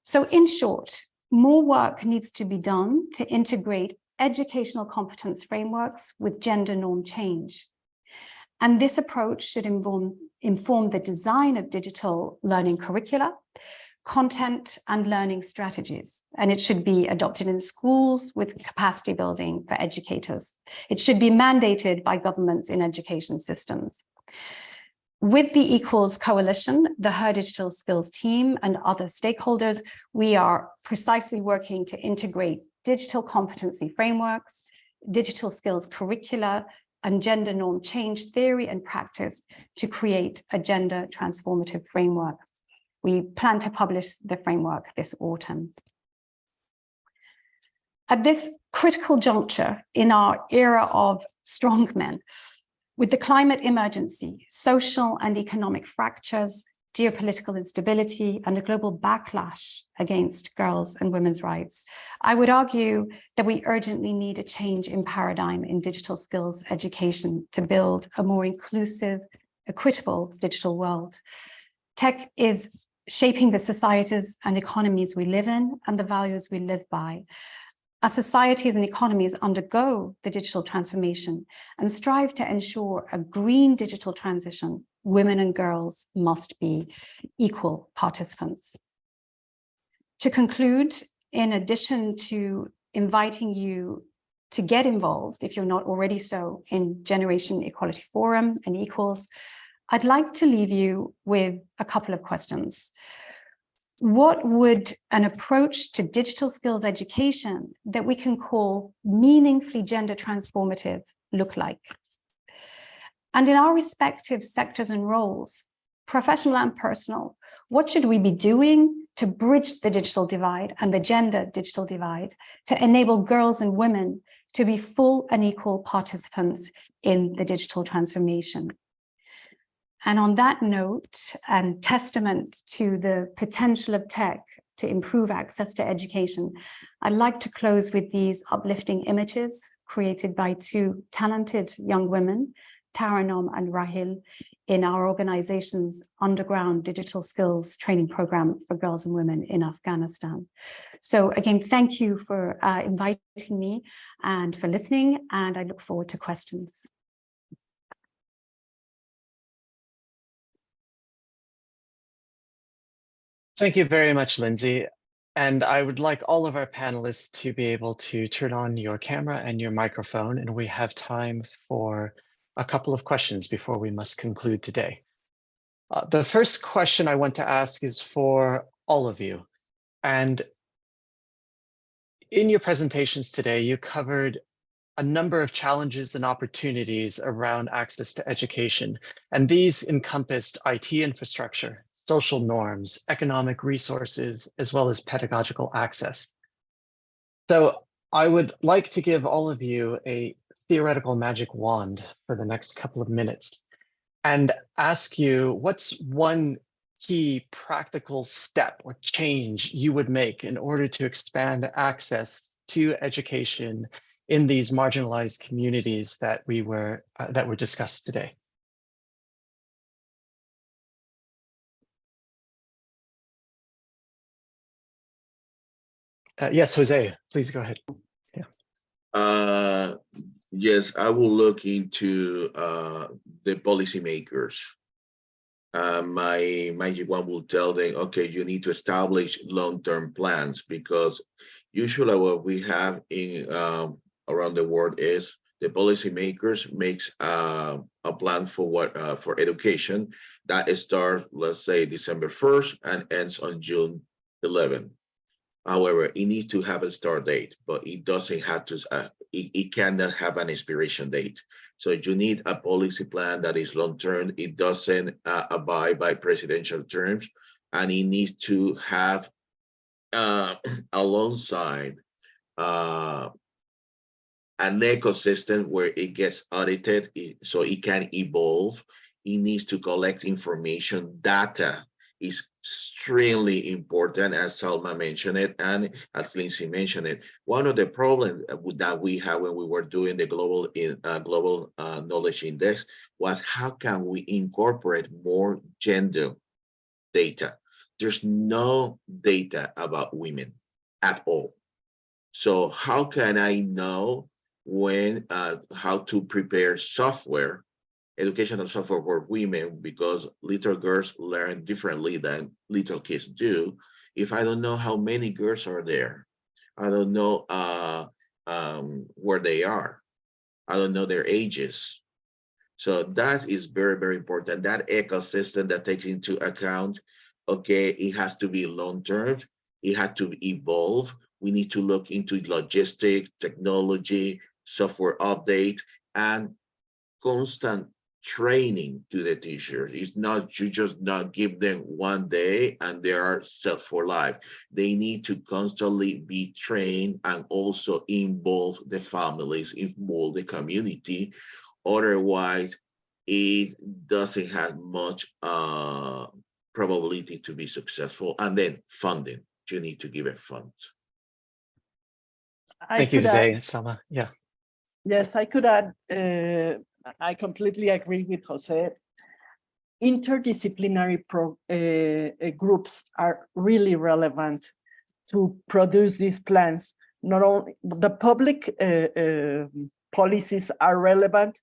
So in short, more work needs to be done to integrate educational competence frameworks with gender norm change. And this approach should inform the design of digital learning curricula, content, and learning strategies. And it should be adopted in schools with capacity building for educators. It should be mandated by governments in education systems. With the Equals Coalition, the Her Digital Skills team, and other stakeholders, we are precisely working to integrate digital competency frameworks, digital skills curricula, and gender norm change theory and practice to create a gender transformative framework. We plan to publish the framework this autumn. At this critical juncture in our era of strong men, with the climate emergency, social and economic fractures, geopolitical instability, and a global backlash against girls' and women's rights, I would argue that we urgently need a change in paradigm in digital skills education to build a more inclusive, equitable digital world. Tech is shaping the societies and economies we live in and the values we live by. As societies and economies undergo the digital transformation and strive to ensure a green digital transition, women and girls must be equal participants. To conclude, in addition to inviting you to get involved, if you're not already so, in Generation Equality Forum and Equals, I'd like to leave you with a couple of questions. what would an approach to digital skills education that we can call meaningfully gender transformative look like? And in our respective sectors and roles, professional and personal, what should we be doing to bridge the digital divide and the gender digital divide to enable girls and women to be full and equal participants in the digital transformation? And on that note, and testament to the potential of tech to improve access to education, I'd like to close with these uplifting images created by two talented young women, Taranum and Rahil, in our organization's underground digital skills training program for girls and women in Afghanistan. So again, thank you for inviting me and for listening, and I look forward to questions. Thank you very much, Lindsey. And I would like all of our panelists to be able to turn on your camera and your microphone, and we have time for a couple of questions before we must conclude today. The first question I want to ask is for all of you. And in your presentations today, you covered a number of challenges and opportunities around access to education. And these encompassed IT infrastructure, social norms, economic resources, as well as pedagogical access. So I would like to give all of you a theoretical magic wand for the next couple of minutes and ask you, what's one key practical step or change you would make in order to expand access to education in these marginalized communities that were discussed today? Yes, Jose, please go ahead. Yeah. Yes, I will look into the policymakers. My magic one will tell them, okay, you need to establish long-term plans, because usually what we have in around the world is the policymakers makes a plan for education that starts, let's say, December 1st and ends on June 11th. However, it needs to have a start date, but it doesn't have to, it cannot have an expiration date. So you need a policy plan that is long-term. It doesn't abide by presidential terms, and it needs to have alongside an ecosystem where it gets audited so it can evolve. It needs to collect information. Data is extremely important, as Salma mentioned it, and as Lindsey mentioned it. One of the problems that we had when we were doing the global knowledge index was, how can we incorporate more gender data? There's no data about women at all. So how can I know when how to prepare software, educational software for women, because little girls learn differently than little kids do, if I don't know how many girls are there? I don't know where they are. I don't know their ages. So that is very, very important. That ecosystem that takes into account, okay, it has to be long-term, it has to evolve. We need to look into logistics, technology, software update, and constant training to the teachers. It's not, you just not give them one day and they are set for life. They need to constantly be trained and also involve the families, involve the community. Otherwise, it doesn't have much probability to be successful. And then funding, you need to give it funds. Thank you, Jose. Salma, yeah. Yes, I could add, I completely agree with Jose. Interdisciplinary groups are really relevant to produce these plans. Not only the public policies are relevant,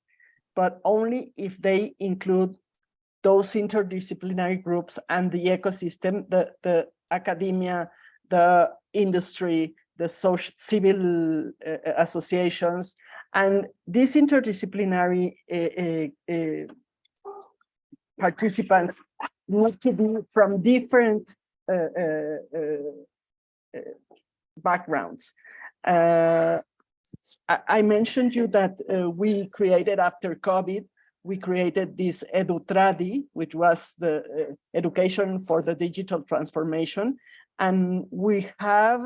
but only if they include those interdisciplinary groups and the ecosystem, the academia, the industry, the social civil associations, and these interdisciplinary participants need to be from different backgrounds. I mentioned you that we created after COVID, we created this EduTradi, which was the education for the digital transformation. And we have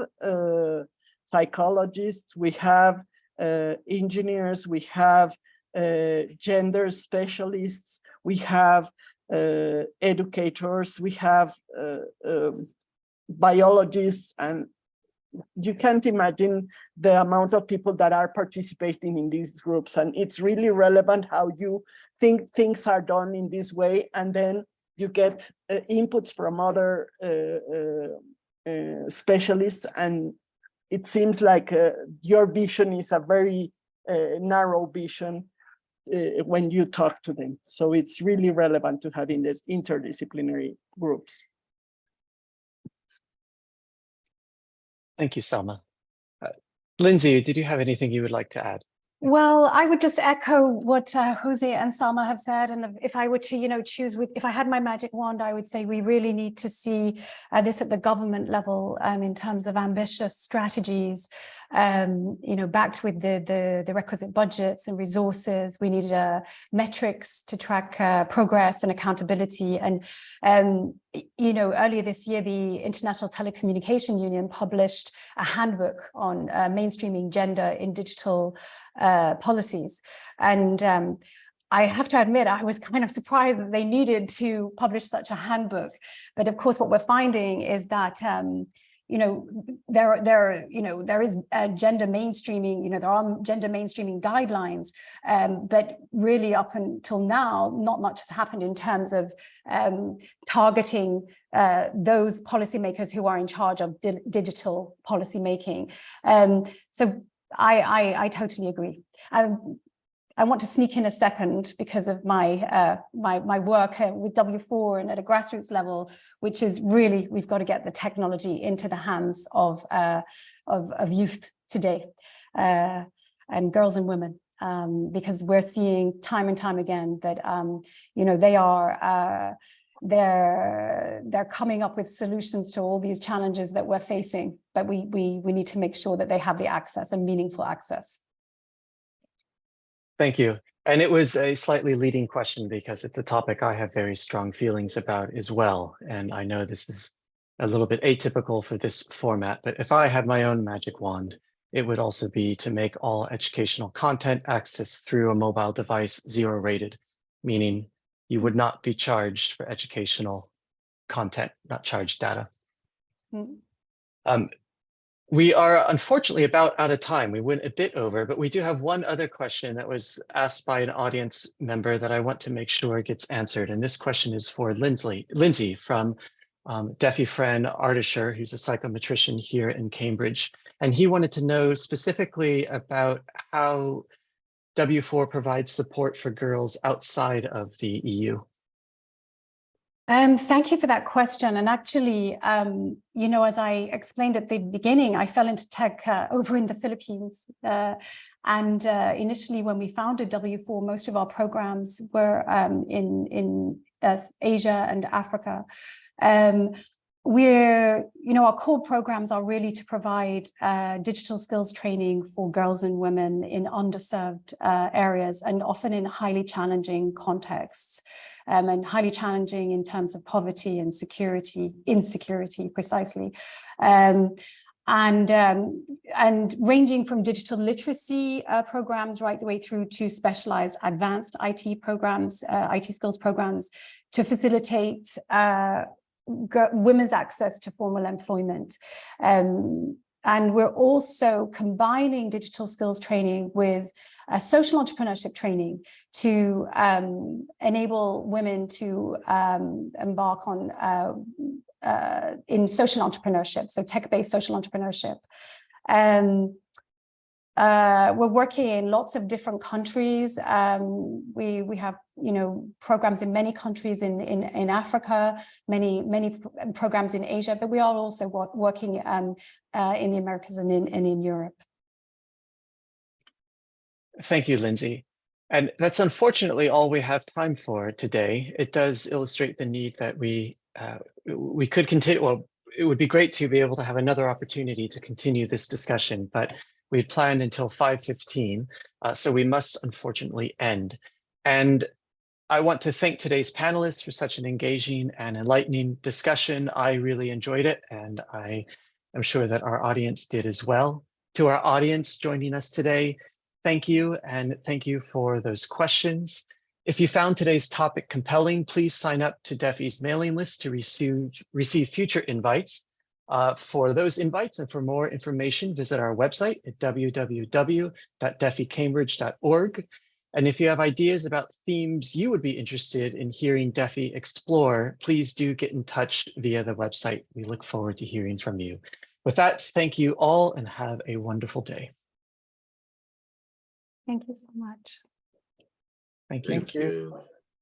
psychologists, we have engineers, we have gender specialists, we have educators, we have biologists, and you can't imagine the amount of people that are participating in these groups. And it's really relevant how you think things are done in this way, and then you get inputs from other specialists, and it seems like your vision is a very narrow vision when you talk to them. So it's really relevant to having the interdisciplinary groups. Thank you, Salma. Lindsey, did you have anything you would like to add? Well, I would just echo what Jose and Salma have said. And if I were to, choose if I had my magic wand, I would say we really need to see this at the government level in terms of ambitious strategies, backed with the requisite budgets and resources. We need metrics to track progress and accountability. And, earlier this year, the International Telecommunication Union published a handbook on mainstreaming gender in digital policies. And I have to admit, I was kind of surprised that they needed to publish such a handbook. But of course, what we're finding is that, there is gender mainstreaming, there are gender mainstreaming guidelines, but really up until now, not much has happened in terms of targeting those policymakers who are in charge of digital policymaking. So I totally agree. I want to sneak in a second because of my my work with W4 and at a grassroots level, which is really, we've got to get the technology into the hands of youth today, and girls and women, because we're seeing time and time again that they are they're coming up with solutions to all these challenges that we're facing, but we need to make sure that they have the access and meaningful access. Thank you. And it was a slightly leading question because it's a topic I have very strong feelings about as well. And I know this is a little bit atypical for this format, but if I had my own magic wand, it would also be to make all educational content accessed through a mobile device zero rated, meaning you would not be charged for educational content, not charged data. We are unfortunately about out of time. We went a bit over, but we do have one other question that was asked by an audience member that I want to make sure gets answered. And this question is for Lindsey from Defi friend Artisher, who's a psychometrician here in Cambridge. And he wanted to know specifically about how W4 provides support for girls outside of the EU. Thank you for that question. And actually, as I explained at the beginning, I fell into tech over in the Philippines. And initially, when we founded W4, most of our programs were in Asia and Africa. Our core programs are really to provide digital skills training for girls and women in underserved areas, and often in highly challenging contexts. And highly challenging in terms of poverty and insecurity precisely. And ranging from digital literacy programs right the way through to specialized advanced IT programs, IT skills programs to facilitate women's access to formal employment. And we're also combining digital skills training with social entrepreneurship training to enable women to embark on in social entrepreneurship, so tech-based social entrepreneurship. We're working in lots of different countries. We have, programs in many countries in Africa, many programs in Asia, but we are also working in the Americas and in Europe. Thank you, Lindsey. And that's unfortunately all we have time for today. It does illustrate the need that we could continue. Well, it would be great to be able to have another opportunity to continue this discussion, but we had planned until 5:15, so we must unfortunately end. And I want to thank today's panelists for such an engaging and enlightening discussion. I really enjoyed it, and I am sure that our audience did as well. To our audience joining us today, thank you, and thank you for those questions. If you found today's topic compelling, please sign up to DEFI's mailing list to receive future invites. For those invites and for more information, visit our website at www.deficambridge.org. And if you have ideas about themes you would be interested in hearing DEFI explore, please do get in touch via the website. We look forward to hearing from you. With that, thank you all and have a wonderful day. Thank you so much. Thank you. Thank you.